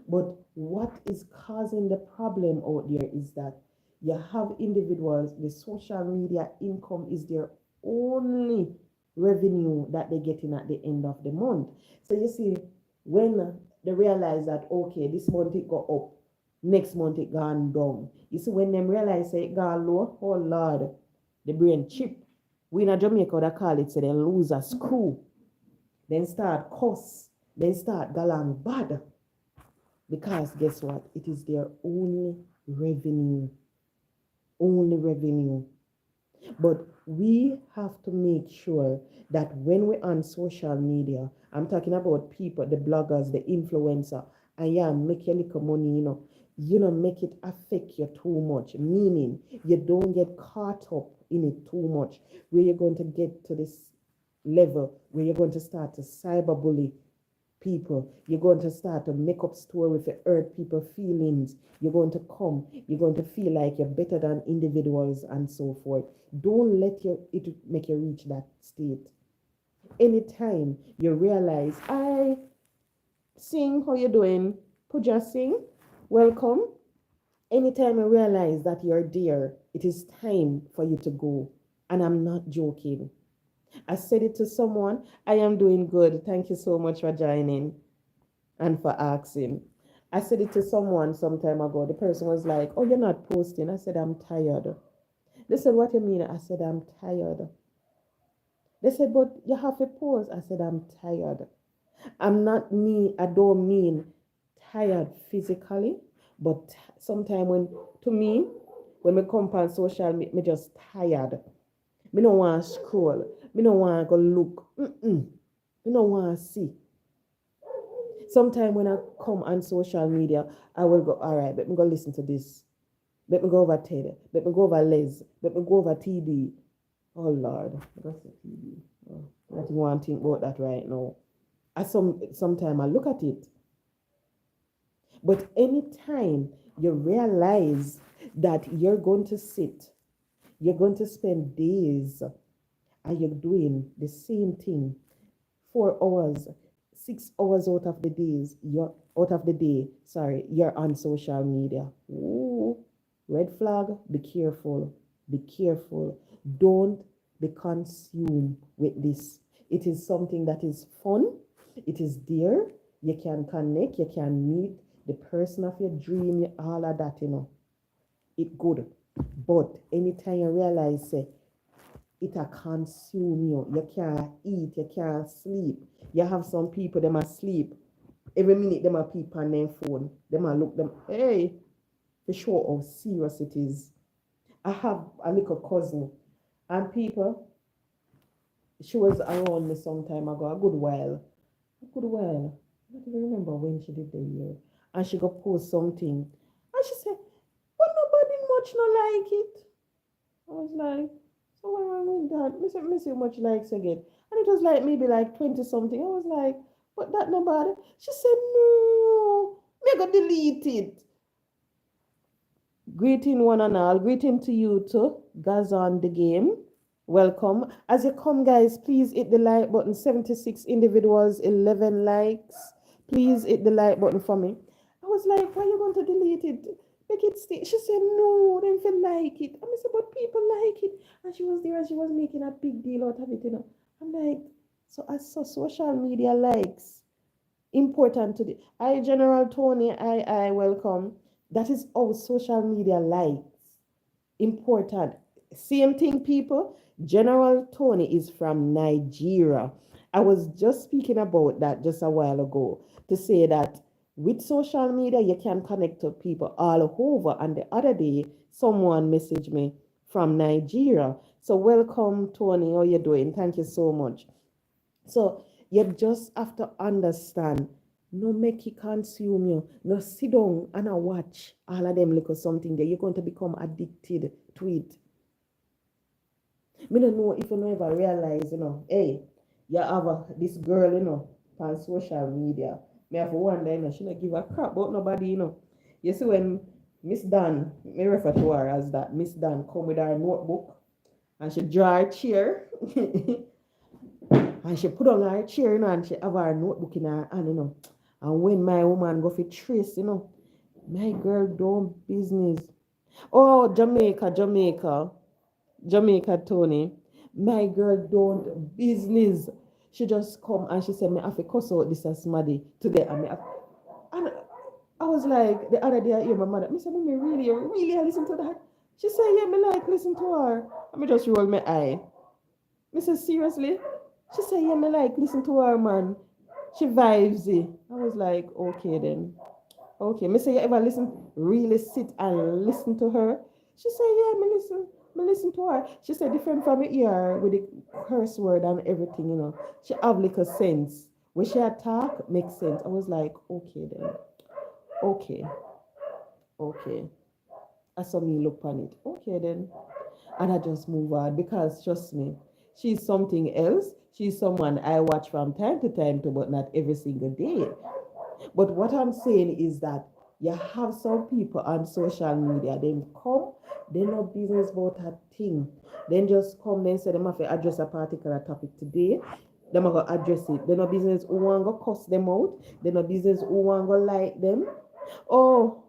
But what is causing the problem out there is that you have individuals, the social media income is their only revenue that they're getting at the end of the month. So you see, when they realize that, okay, this month it go up, next month it gone down. You see, when them realize say it gone low, oh Lord, the brain chip. We in Jamaica, they call it, say they lose a screw. Then start cuss, then start galang bad. Because guess what? It is their only revenue. Only revenue. But we have to make sure that when we're on social media, I'm talking about people, the bloggers, the influencer, and yeah, make your little money, make it affect you too much. Meaning you don't get caught up in it too much, where you're going to get to this level where you're going to start to cyberbully people. You're going to start to make up stories to hurt people's feelings. You're going to you're going to feel like you're better than individuals and so forth. Don't let it make you reach that state. Anytime you realize, I sing, how you doing? Puja sing, welcome. Anytime you realize that you're there, it is time for you to go. And I'm not joking. I said it to someone, I am doing good. Thank you so much for joining and for asking. I said it to someone some time ago. The person was like, oh, you're not posting. I said, I'm tired. They said, what do you mean? I said, I'm tired. They said, but you have to post. I said, I'm tired. I don't mean tired physically, but sometimes to me, when we come on social media, me just tired. Me don't want to scroll. Me don't want to go look. Me don't want to see. Sometimes when I come on social media, I will go, all right, let me go listen to this. Let me go over Ted. Let me go over Les. Let me go over TD. Oh Lord, that's the TD. Oh, I don't want to think about that right now. Sometimes I look at it. But anytime you realize that you're going to sit, you're going to spend days and you're doing the same thing 4 hours, 6 hours out of the day, sorry, you're on social media. Ooh, red flag, be careful. Be careful. Don't be consumed with this. It is something that is fun. It is there. You can connect, you can meet the person of your dream, all of that, It good. But anytime you realize it'll consume you. You can't eat, you can't sleep. You have some people them asleep. Every minute them a peep on their phone. Them a look them, hey, to show how serious it is. I have a little cousin and people, she was around me some time ago, a good while. A good while. I don't even remember when she did the year. And she go post something. And she said, but nobody much not like it. I was like, so what wrong with that? Me see much likes again. And it was like maybe like 20 something. I was like, but that nobody. She said, no, me go delete it. Greeting one and all. Greeting to you too. Guys on the game. Welcome. As you come, guys, please hit the like button. 76 individuals, 11 likes. Please hit the like button for me. I was like, why are you going to delete it? Make it stay. She said, no, they feel like it. I said, but people like it. And she was there and she was making a big deal out of it, I'm like, so I saw social media likes. Important to the I General Tony, I welcome. That is all social media likes. Important. Same thing, people. General Tony is from Nigeria. I was just speaking about that just a while ago to say that with social media, you can connect to people all over. And the other day, someone messaged me from Nigeria. So welcome, Tony. How you doing? Thank you so much. So you just have to understand. No make it consume you. No sit down and watch all of them look at something there. You're going to become addicted to it. Me don't know if you never realize, hey, you have this girl, on social media. Me have to wonder, she don't give a crap about nobody, You see when Miss Dan, me refer to her as that, Miss Dan come with her notebook and she draw her chair and she put on her chair, and she have her notebook in her hand, And when my woman go for trace, my girl don't business. Oh, Jamaica, Tony. My girl don't business. She just come and she said, me have to cuss out this as Smaddy today. And I was like, the other day I hear my mother, I said, Mommy, really, I listen to that? She said, yeah, me like listen to her. And me just roll my eye. I said, seriously? She said, yeah, me like listen to her, man. She vibes it. I was like, okay then. Okay. Me say, you ever really sit and listen to her? She said, yeah, me listen to her. She said, different from me ear with the curse word and everything, She have like a sense. When she attack, makes sense. I was like, okay then. Okay. I saw me look on it. Okay then. And I just move on because trust me, she's something else. She's someone I watch from time to time too, but not every single day. But what I'm saying is that you have some people on social media, they come, they know business about a thing. Then just come and say they have to address a particular topic today. They are going to address it. They know business who want to cuss them out. They know business who want to like them. Oh,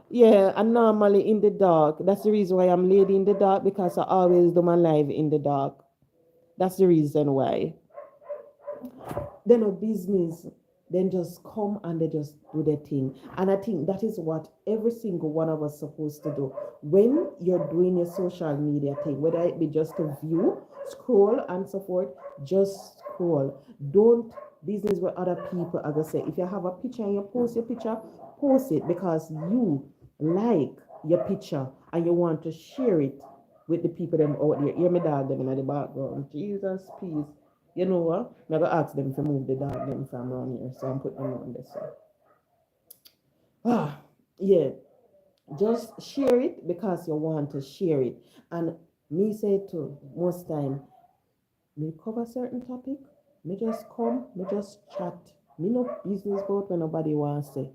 yeah, I'm normally in the dark. That's the reason why I'm lady in the dark, because I always do my live in the dark. That's the reason why. They know business. Then just come and they just do their thing. And I think that is what every single one of us supposed to do. When you're doing your social media thing, whether it be just to view, scroll and so forth, just scroll. Don't business with other people are gonna say. If you have a picture and you post your picture, post it because you like your picture and you want to share it with the people them out there. Hear me dog them in the background. Jesus, peace. You know what? I'm going to ask them to move the dog them from around here. So I'm putting them on this side. Yeah. Just share it because you want to share it. And me say too, most time, me cover certain topic, me just come, me just chat. Me no business about when nobody wants to.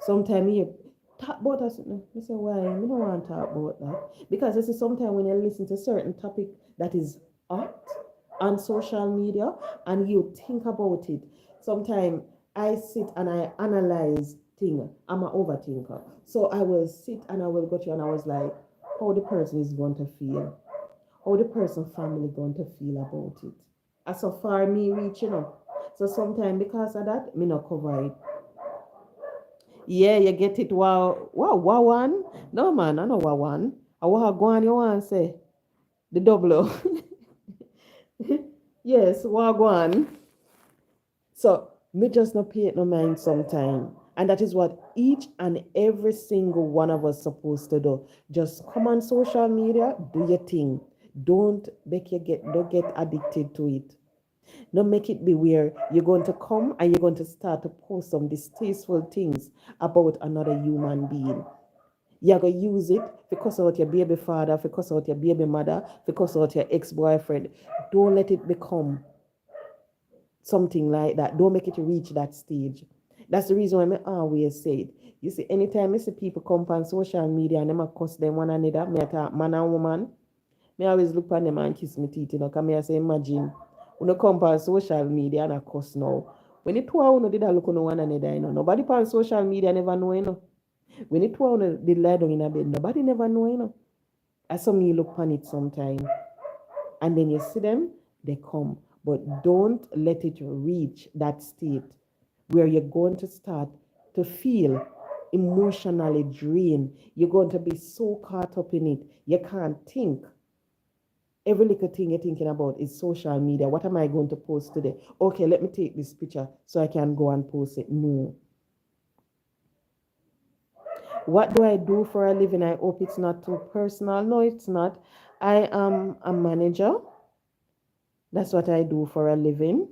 Sometimes me talk about us. I say, why? Me don't want to talk about that. Because this is sometimes when you listen to certain topic that is hot, on social media and you think about it. Sometimes I sit and I analyze things. I'm an overthinker. So I will sit and I will go to and I was like, how the person is going to feel, how the person family going to feel about it. As so far me reaching. So sometimes because of that, me not cover it. Yeah, you get it. Wow, one. No man, I know wow one. I want go on you want say the double O. Yes, wow one. So me just not pay it no mind sometime. And that is what each and every single one of us supposed to do. Just come on social media, do your thing. Don't get addicted to it. Don't make it be where you're going to come and you're going to start to post some distasteful things about another human being. You're going to use it because of your baby father, because of your baby mother, because of your ex-boyfriend. Don't let it become something like that. Don't make it reach that stage. That's the reason why I always say it. You see, anytime I see people come on social media and them a cuss them one another, me talk man and woman, me always look on them and kiss me teeth, because me I say, imagine, when you come on social media and a cuss now. When you two of you did look on one another, nobody on social media never know, When you two of you did lie down in a bed, nobody never know, I saw me look on it sometime. And then you see them, they come. But don't let it reach that state where you're going to start to feel emotionally drained. You're going to be so caught up in it, you can't think. Every little thing you're thinking about is social media. What am I going to post today? Okay, let me take this picture so I can go and post it. No. What do I do for a living? I hope it's not too personal. No, it's not. I am a manager. That's what I do for a living.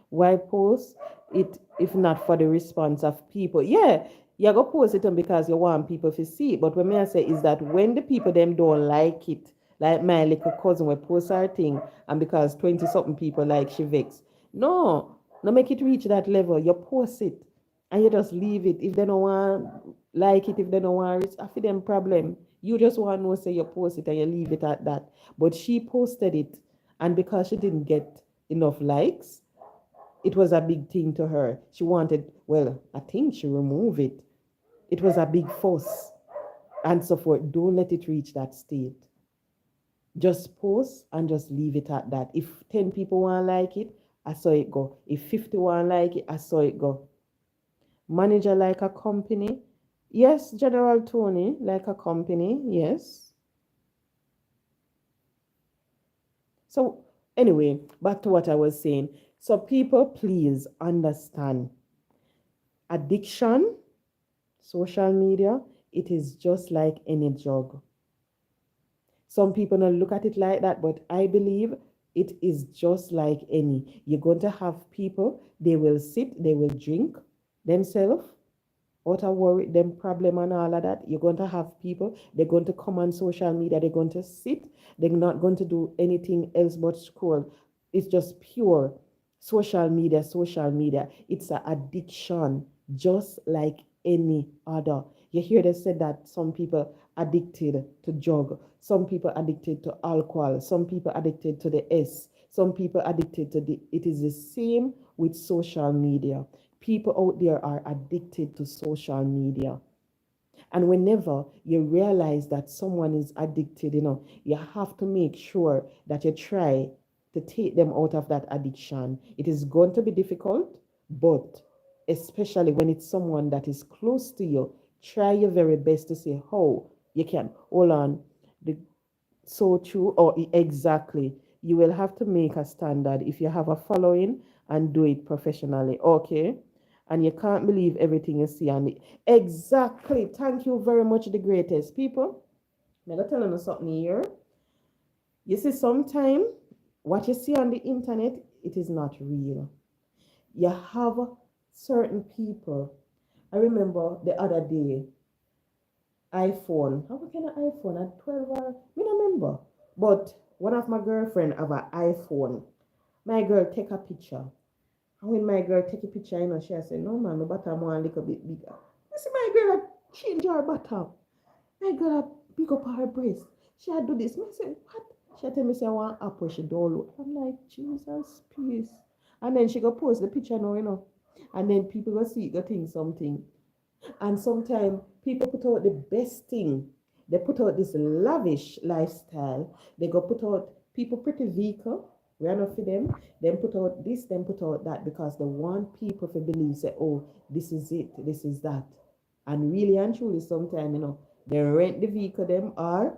Why post it if not for the response of people? Yeah, you go post it because you want people to see it. But what me I say is that when the people them don't like it, like my little cousin will post her thing, and because 20 something people like she vex. No, no make it reach that level. You post it and you just leave it. If they don't want like it, if they don't want it, I feel them problem. You just want to know say you post it and you leave it at that. But she posted it, and because she didn't get enough likes, it was a big thing to her. She wanted, well, I think she removed it. It was a big fuss and so forth. Don't let it reach that state. Just post and just leave it at that. If 10 people want to like it, I saw it go. If 50 want to like it, I saw it go. Manager like a company. Yes, General Tony, like a company. Yes. So, anyway, back to what I was saying. So, people, please understand addiction, social media, it is just like any drug. Some people don't look at it like that, but I believe it is just like any. You're going to have people, they will sit, they will drink themselves out of worry, them problem and all of that. You're going to have people, they're going to come on social media, they're going to sit, they're not going to do anything else but scroll. It's just pure social media, social media. It's an addiction, just like any other. You hear they said that some people addicted to drug, some people addicted to alcohol, some people addicted to the S, some people addicted to the, it is the same with social media. People out there are addicted to social media. And whenever you realize that someone is addicted, you have to make sure that you try to take them out of that addiction. It is going to be difficult, but especially when it's someone that is close to you, try your very best to say how you can. Hold on. The, so true, or exactly. You will have to make a standard if you have a following and do it professionally. Okay, and you can't believe everything you see on it. Exactly. Thank you very much, the greatest people. I'm gonna tell you something here. You see, sometimes what you see on the internet, it is not real. You have certain people. I remember the other day, iPhone. How can an iPhone at 12 or I don't remember. But one of my girlfriend have an iPhone. My girl take a picture. And when my girl take a picture, she said, no man, my bottom one a little bit bigger. You see my girl change her bottom. My girl pick up her breast. She had do this. I said, what? She had tell me say I want app where she download. I'm like, Jesus, peace. And then she go post the picture now, And then people go see it, go think something. And sometimes people put out the best thing. They put out this lavish lifestyle. They go put out people pretty vehicle. We are not for them. Then put out this, then put out that because they want people to believe, say, oh, this is it, this is that. And really and truly, sometimes, they rent the vehicle them or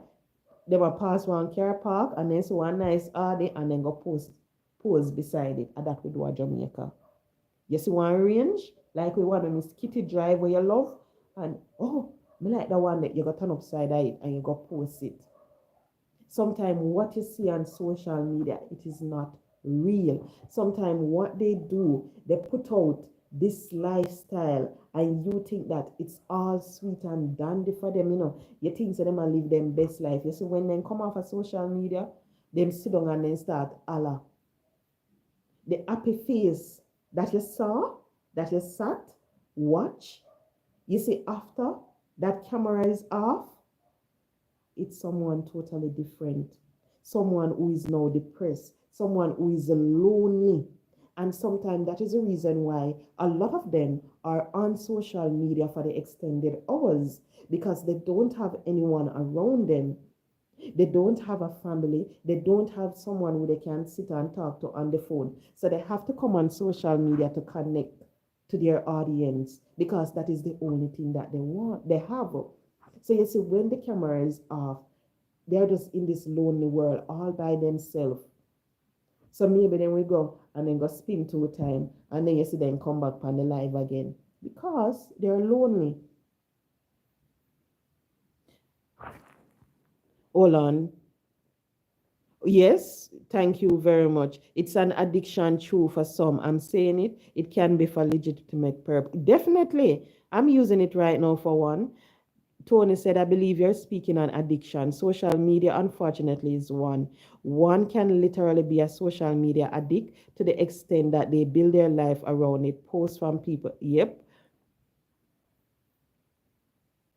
they will pass one car park and then see one nice Audi and then go pose beside it. And that we do a Jamaica. You see one range, like we want on this kitty drive where you love, and oh, me like the one that you got turn upside it and you go post it. Sometimes what you see on social media, it is not real. Sometimes what they do, they put out this lifestyle and you think that it's all sweet and dandy for them, You think so them and live them best life. You see, when they come off of social media, them sit down and then start Allah. The happy face that you saw, that you sat, watch, you see after that camera is off, it's someone totally different. Someone who is now depressed, someone who is lonely. And sometimes that is the reason why a lot of them are on social media for the extended hours because they don't have anyone around them. They don't have a family. They don't have someone who they can sit and talk to on the phone. So they have to come on social media to connect to their audience because that is the only thing that they want. They have. So you see, when the camera is off, they're just in this lonely world all by themselves. So maybe then we go and then go spin 2 times and then you see them come back on the live again because they're lonely. Hold on. Yes, thank you very much. It's an addiction true for some. I'm saying it. It can be for legitimate purpose. Definitely. I'm using it right now for one. Tony said, I believe you're speaking on addiction. Social media, unfortunately, is one. One can literally be a social media addict to the extent that they build their life around it. Posts from people. Yep.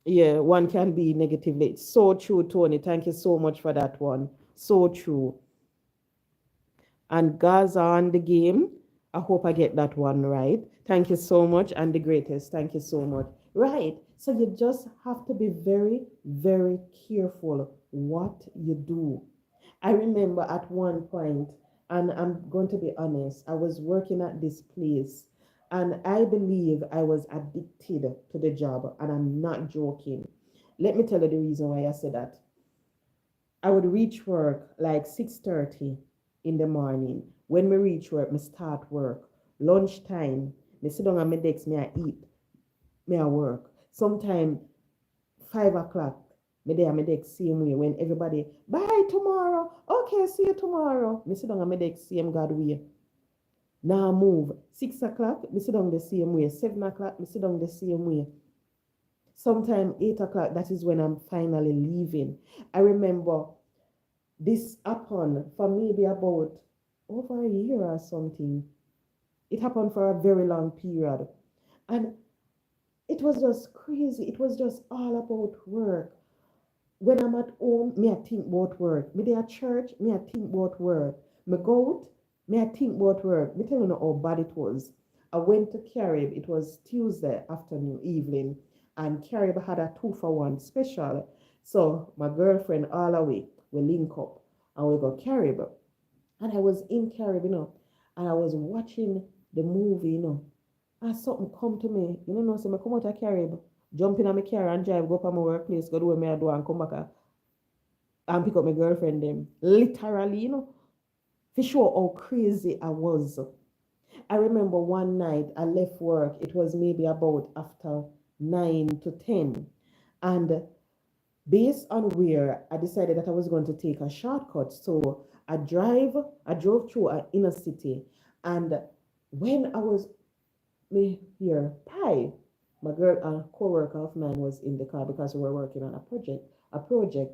Yeah, one can be negatively. So true, Tony. Thank you so much for that one. So true. And Gaza on the game. I hope I get that one right. Thank you so much. And the greatest. Thank you so much. Right. So you just have to be very, very careful what you do. I remember at one point, and I'm going to be honest, I was working at this place and I believe I was addicted to the job, and I'm not joking. Let me tell you the reason why I said that. I would reach work like 6:30 in the morning. When we reach work, me start work. Lunchtime, me sit down on my desk, me I eat, me I work. Sometime 5 o'clock, me there on my desk same way when everybody, bye tomorrow. Okay, see you tomorrow. Me sit down on my desk same God way. Now move. 6 o'clock, me sit down the same way. 7 o'clock, me sit down the same way. Sometime 8 o'clock, that is when I'm finally leaving. I remember this happened for maybe about over a year or something. It happened for a very long period. And it was just crazy. It was just all about work. When I'm at home, me I think about work. Me there at church, me I think about work. Me go out, me I think about work. Me tell you how bad it was. I went to Carib. It was Tuesday afternoon, evening, and Carib had a 2-for-1 special. So my girlfriend all the way, we link up and we go Carib. And I was in Carib, and I was watching the movie, and something come to me, so I come out of Carib, jump in my car and drive, go up on my workplace, go do what I do and come back and pick up my girlfriend them. Literally, for sure how crazy I was. I remember one night I left work, it was maybe about after 9 to 10. And based on where I decided that I was going to take a shortcut. So I drove through an inner city. And when I was here, Pi, my girl, a co-worker of mine was in the car because we were working on a project.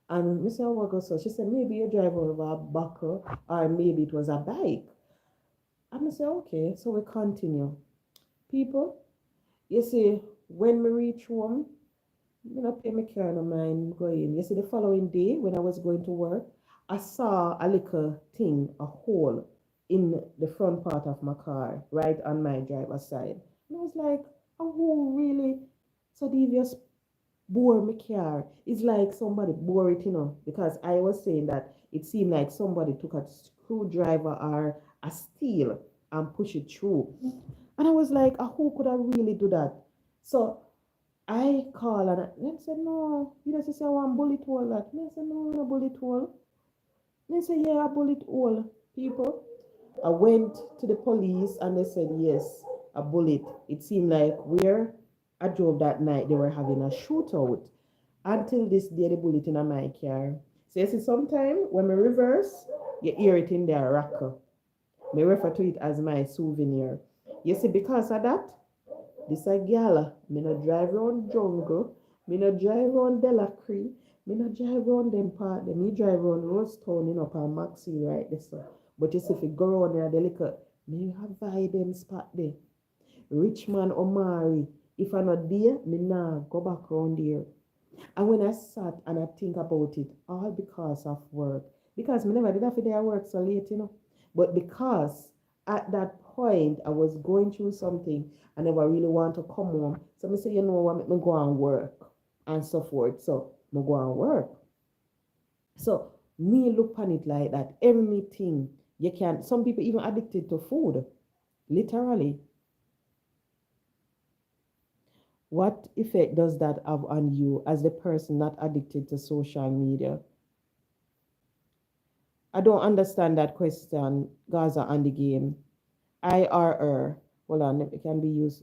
And Mr. Walker, so she said, maybe you drive over a buckle or maybe it was a bike. I'm say, okay, so we continue. People, you see, when we reach home, You know, pay my car no mind going. You see, the following day when I was going to work, I saw a little thing, a hole in the front part of my car, right on my driver's side. And I was like, oh, really? So they just bore my car. It's like somebody bore it, because I was saying that it seemed like somebody took a screwdriver or a steel and push it through. And I was like, who could I really do that? So I call and they said, no, you just say, I want bullet hole that. And I said, no, no bullet hole. They said, yeah, a bullet hole, people. I went to the police and they said, yes, a bullet. It seemed like where I drove that night, they were having a shootout. Until this day, the bullet in my car. So you see, sometimes when we reverse, you hear it in their rocker. Me refer to it as my souvenir. You see, because of that, this a gal, me no drive around jungle, me no drive around Delacree, me no drive around them part, me drive around Rosetown, on Maxi right there. So. But you see, if you go around there, the little, me have vibe them spot there. Richmond, Omari, if I'm not there, me nah go back around there. And when I sat and I think about it, all because of work. Because me never did have to do work so late. But because at that point I was going through something, I never really want to come home. So me say, you know what, make me go and work and so forth. So me go and work. So me look on it like that. Everything you can. Some people even addicted to food, literally. What effect does that have on you as the person not addicted to social media? I don't understand that question, Gaza and the game. IRR. Hold on, it can be used.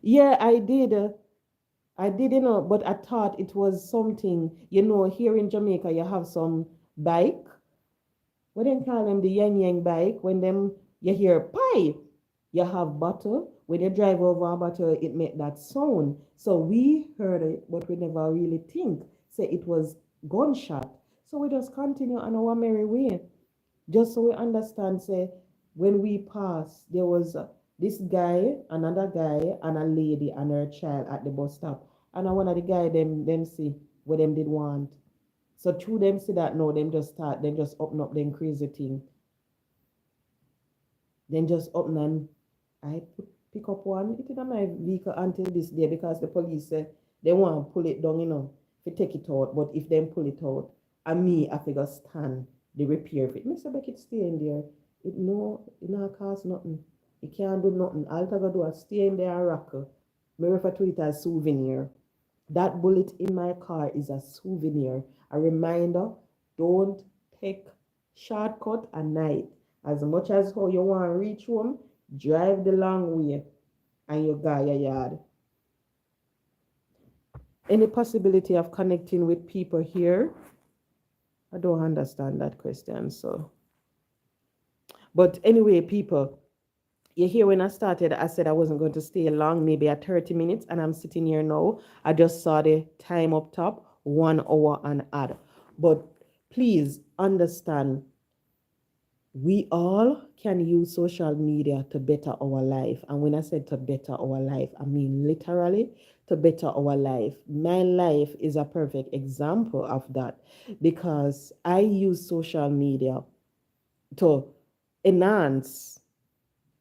Yeah, I did. I did, but I thought it was something, here in Jamaica, you have some bike. What they call them, the yang yang bike. When them, you hear pipe, you have bottle. When you drive over a bottle, it make that sound. So we heard it, but we never really think. Say it was gunshot. So we just continue on our merry way. Just so we understand, say, when we pass, there was this guy, another guy, and a lady and her child at the bus stop. And I one of the guy them see what them did want. So through them see that no, them just open up them crazy thing. Then just open and I pick up one, it in my vehicle until this day because the police say they want to pull it down, to take it out. But if them pull it out, and me, I figure stand the repair of it. Mr. Beckett stay in there. It not cost nothing. It can't do nothing. All I gotta do is stay in there and rock. Me refer to it as souvenir. That bullet in my car is a souvenir, a reminder. Don't take shortcut at night. As much as how you want to reach home, drive the long way and you got your yard. Any possibility of connecting with people here? I don't understand that question. So, but anyway, people, you hear when I started, I said I wasn't going to stay long, maybe at 30 minutes, and I'm sitting here now. I just saw the time up top, 1 hour and add. But please understand, we all can use social media to better our life. And when I said to better our life, I mean literally to better our life. My life is a perfect example of that because I use social media to enhance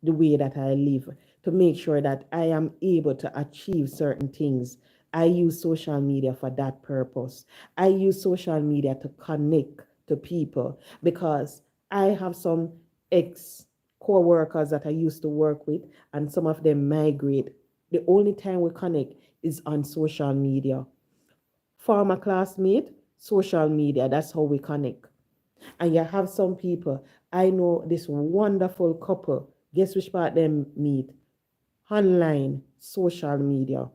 the way that I live, to make sure that I am able to achieve certain things. I use social media for that purpose. I use social media to connect to people because I have some ex co-workers that I used to work with, and some of them migrate. The only time we connect is on social media. Former classmate, social media, that's how we connect. And you have some people, I know this wonderful couple, guess which part them meet? Online, social media.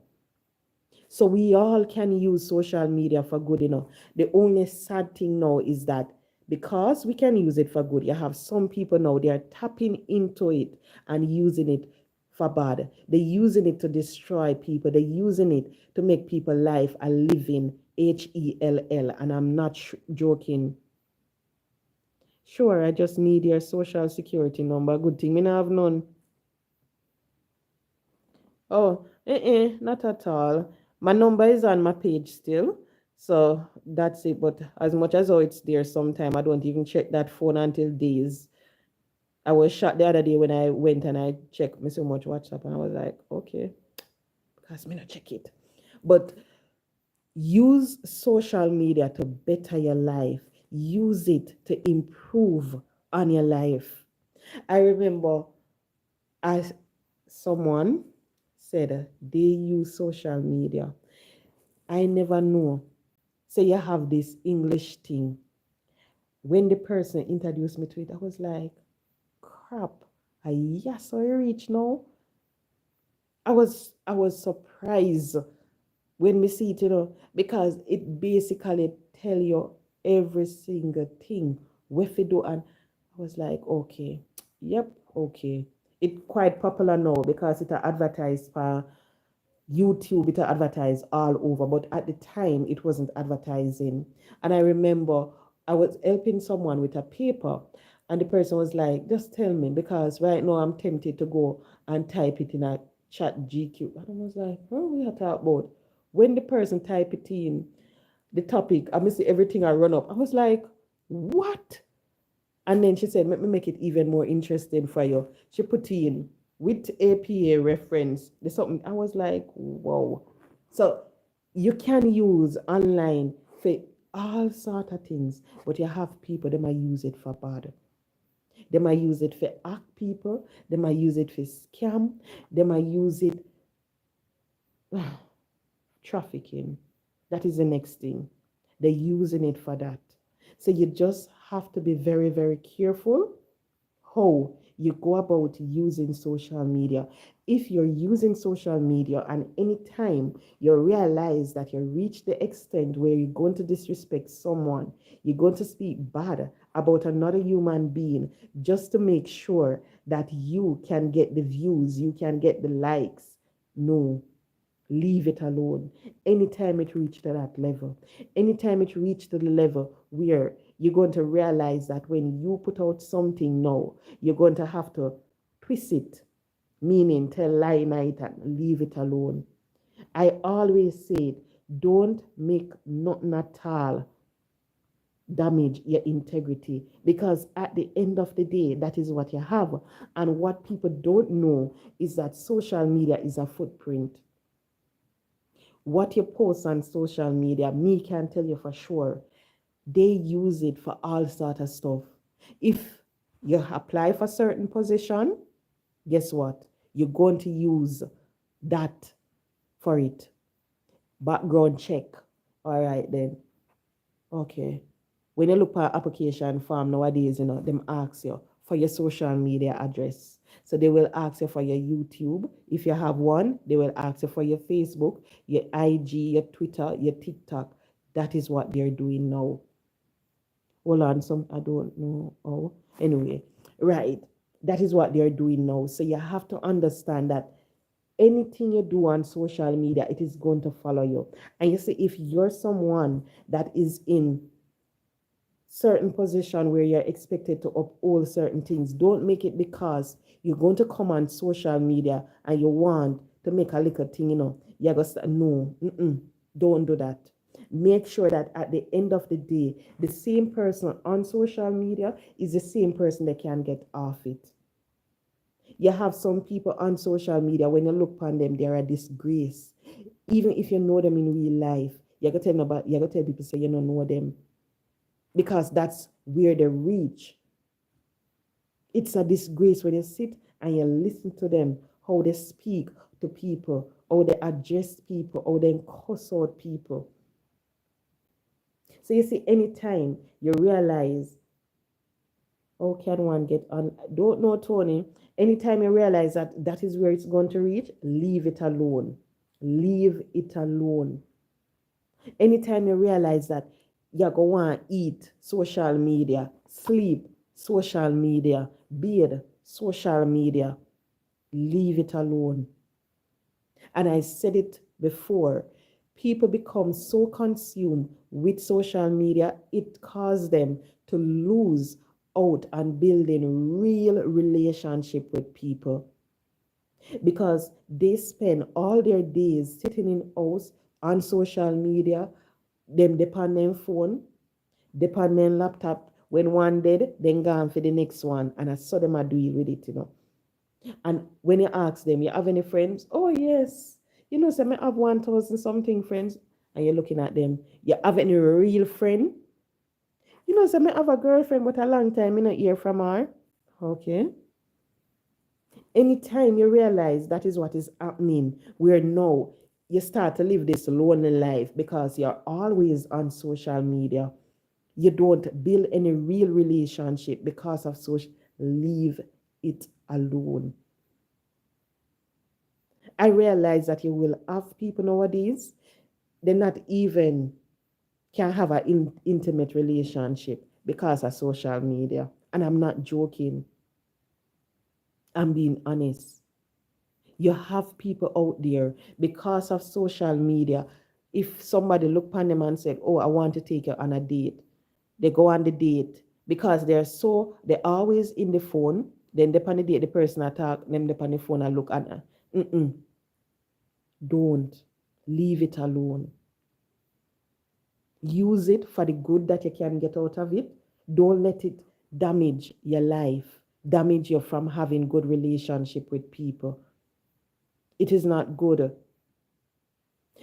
So we all can use social media for good, The only sad thing now is that because we can use it for good, you have some people now, they are tapping into it and using it for bad. They're using it to destroy people. They're using it to make people life a living, HELL. And I'm not joking. Sure, I just need your social security number. Good thing me not have none. Oh, not at all. My number is on my page still. So that's it. But as much as it's there sometime, I don't even check that phone until days. I was shocked the other day when I went and I checked me so much WhatsApp and I was like, okay, because me not check it. But use social media to better your life. Use it to improve on your life. I remember as someone said they use social media. I never know. So you have this English thing. When the person introduced me to it, I was like, crap. Yes, I reach now. I was surprised when we see it, because it basically tell you every single thing what we do, and I was like, okay, yep, okay. It quite popular now because it are advertised for YouTube, it advertised all over, but at the time it wasn't advertising. And I remember I was helping someone with a paper, and the person was like, just tell me, because right now I'm tempted to go and type it in a chat GQ. And I was like, what we are talking about? When the person type it in, the topic, I miss everything I run up. I was like, what? And then she said, let me make it even more interesting for you. She put in with APA reference. There's something. I was like, whoa. So you can use online for all sort of things, but you have people that might use it for bad. They might use it for act people. They might use it for scam. They might use it trafficking. That is the next thing. They're using it for that. So you just have to be very, very careful how you go about using social media. If you're using social media and anytime you realize that you reach the extent where you're going to disrespect someone, you're going to speak bad about another human being just to make sure that you can get the views, you can get the likes, no, leave it alone. Anytime it reached to that level, anytime it reached to the level where you're going to realize that when you put out something now, you're going to have to twist it, meaning tell lie night and leave it alone. I always say, don't make nothing at all damage your integrity, because at the end of the day that is what you have. And what people don't know is that social media is a footprint. What you post on social media, me can tell you for sure, they use it for all sort of stuff. If you apply for certain position, guess what? You're going to use that for it. Background check. All right then. Okay. When you look at application form nowadays, them ask you for your social media address. So they will ask you for your YouTube. If you have one, they will ask you for your Facebook, your IG, your Twitter, your TikTok. That is what they're doing now. Hold on, some I don't know. Oh, anyway, right. That is what they're doing now. So you have to understand that anything you do on social media, it is going to follow you. And you see, if you're someone that is in certain position where you're expected to uphold certain things, don't make it because you're going to come on social media and you want to make a little thing, you're going to say, no, don't do that. Make sure that at the end of the day, the same person on social media is the same person that can get off it. You have some people on social media, when you look upon them, they're a disgrace. Even if you know them in real life, you're gonna tell people say you don't know them, because that's where they reach. It's a disgrace when you sit and you listen to them, how they speak to people, how they address people, how they cuss out people. So you see, anytime you realize, how can one get on? Don't know, Tony. Anytime you realize that that is where it's going to reach, leave it alone. Leave it alone. Anytime you realize that you're going to eat social media, sleep social media, bathe social media, leave it alone. And I said it before, people become so consumed with social media, it causes them to lose out on building real relationship with people. because they spend all their days sitting in house on social media, them depend on phone, depend on laptop. When one dead, then gone for the next one. And I saw them a do it with it. And when you ask them, you have any friends? Oh yes. So I have 1,000 something friends. And you're looking at them. You have any real friend? So I have a girlfriend, but a long time I not hear from her. Okay. Anytime you realize that is what is happening, where now you start to live this lonely life because you're always on social media. You don't build any real relationship because of social. Leave it alone. I realize that you will have people nowadays, they're not even can have an intimate relationship because of social media. And I'm not joking. I'm being honest. You have people out there because of social media. If somebody look upon them and said, "Oh, I want to take you on a date," they go on the date because they're always in the phone. Then they on the date, the person attack them, they on the phone and look at her. Don't leave it alone. Use it for the good that you can get out of it. Don't let it damage your life, damage you from having good relationship with people. It is not good.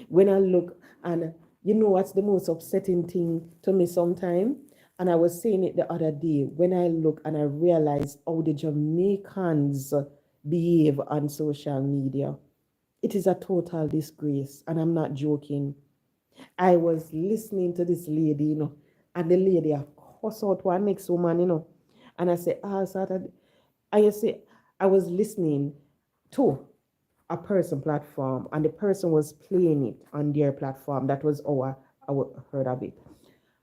When I look, and what's the most upsetting thing to me sometimes? And I was saying it the other day, when I look and I realize how the Jamaicans behave on social media, it is a total disgrace. And I'm not joking. I was listening to this lady, and the lady I cuss out one next woman, and I say, Saturday. I say, I was listening to a person platform, and the person was playing it on their platform. That was how I heard of it.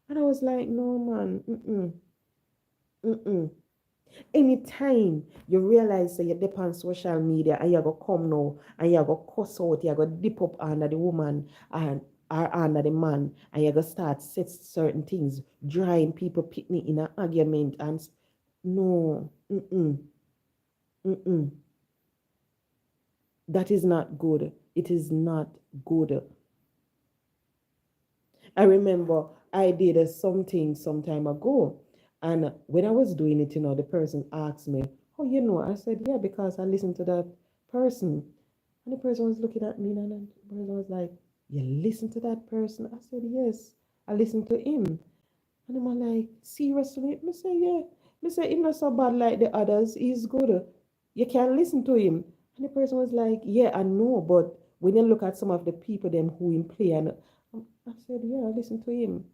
And I was like, no man, Anytime you realize that you're dip on social media and you go come now and you go cuss out, you go dip up under the woman and or under the man, and you go start set certain things, drawing people picnic in an argument, and no, that is not good. It is not good. I remember I did something some time ago, and when I was doing it, the person asked me, "Oh, I said, "Yeah, because I listened to that person." And the person was looking at me, and the person was like, "You listen to that person?" I said, "Yes, I listened to him." And I'm like, "Seriously?" I say, "Yeah." I say, "He's not so bad like the others. He's good. You can listen to him." And the person was like, "Yeah, I know, but when you look at some of the people them who in play," and I said, "Yeah, I listen to him."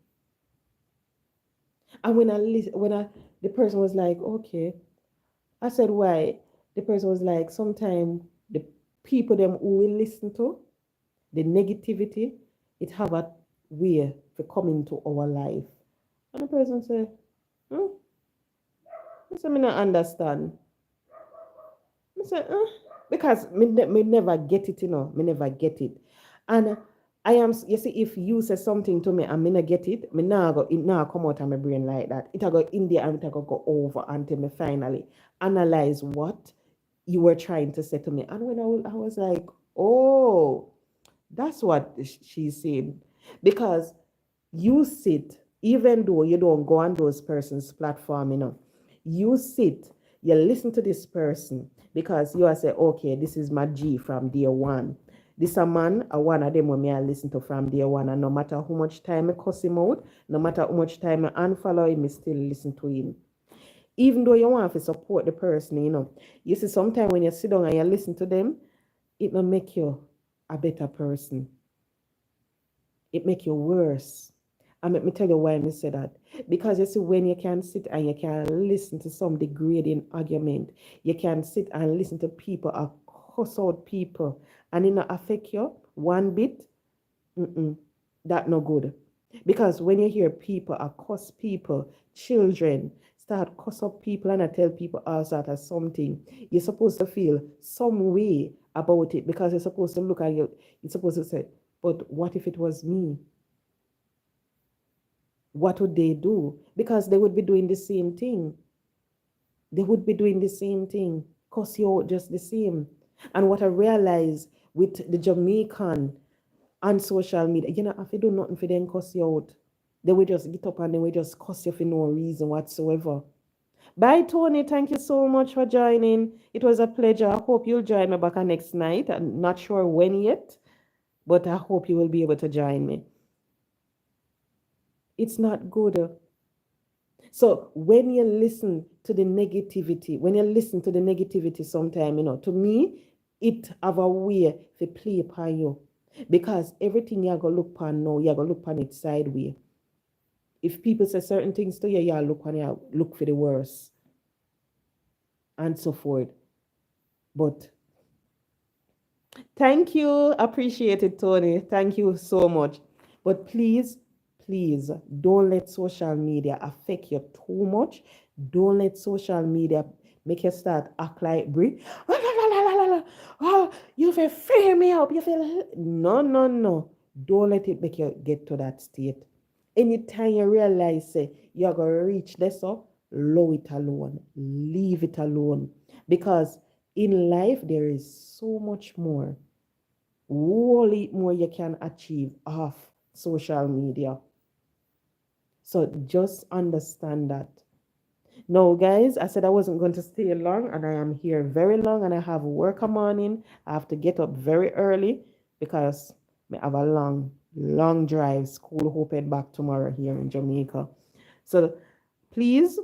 And the person was like, "Okay." I said, "Why?" The person was like, "Sometimes the people them who we listen to, the negativity, it have a way for coming to our life." And the person said, "Hmm?" I said, "Me not understand." I said, because me never get it, me never get it. And you see, if you say something to me and me not get it, it now come out of my brain like that. It go in there and it go over until me finally analyze what you were trying to say to me. And when I was like, oh, that's what she's saying. Because you sit, even though you don't go on those persons' platform, you sit, you listen to this person because you are say, okay, this is my G from day one. This a man, a one of them when me I listen to from day one, and no matter how much time I cuss him out, no matter how much time I unfollow him, I still listen to him. Even though you want to support the person, you see sometimes when you sit down and you listen to them, it will make you a better person. It make you worse. And let me tell you why I say that. Because you see, when you can sit and you can listen to some degrading argument, you can sit and listen to people cuss out people, and it not affect you one bit, that no good. Because when you hear people cuss people, children start cuss up people and I tell people all that as something, you're supposed to feel some way about it because you're supposed to look at you. You're supposed to say, but what if it was me? What would they do? Because they would be doing the same thing. They would be doing the same thing. Cuss you out just the same. And what I realized with the Jamaican on social media, if you do nothing for them, cuss you out. They will just get up and they will just cuss you for no reason whatsoever. Bye, Tony. Thank you so much for joining. It was a pleasure. I hope you'll join me back next night. I'm not sure when yet, but I hope you will be able to join me. It's not good. So when you listen to the negativity sometime, to me, it have a way to play upon you. Because everything you gotta look upon now, you gotta look upon it sideways. If people say certain things to you, you look for the worst and so forth. But thank you. Appreciate it, Tony. Thank you so much. But please, please don't let social media affect you too much. Don't let social media make you start act like Brit. Oh, you feel free me up. You feel no, no, no. Don't let it make you get to that state. Anytime you realize say you're gonna reach this up, low it alone. Leave it alone. Because in life there is so much more. Wholly more you can achieve off social media. So just understand that. Now, guys, I said I wasn't going to stay long, and I am here very long, and I have work a morning. I have to get up very early because I have a long, long drive. School open back tomorrow here in Jamaica. So please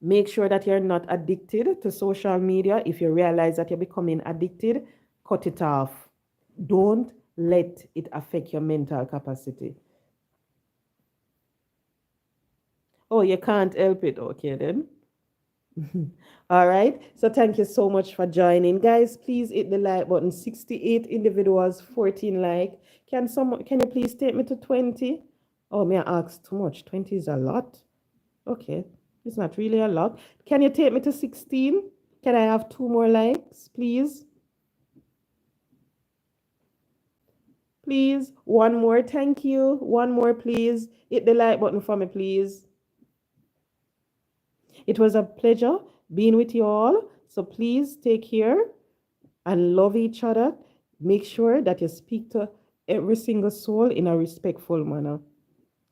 make sure that you're not addicted to social media. If you realize that you're becoming addicted, cut it off. Don't let it affect your mental capacity. Oh, you can't help it. Okay, then. All right. So thank you so much for joining. Guys, please hit the like button. 68 individuals, 14 like. Can you please take me to 20? Oh, may I ask too much? 20 is a lot. Okay. It's not really a lot. Can you take me to 16? Can I have 2 more likes, please? Please. 1 more. Thank you. 1 more, please. Hit the like button for me, please. It was a pleasure being with you all. So please take care and love each other. Make sure that you speak to every single soul in a respectful manner.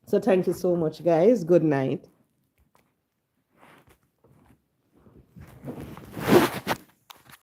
So thank you so much, guys. Good night.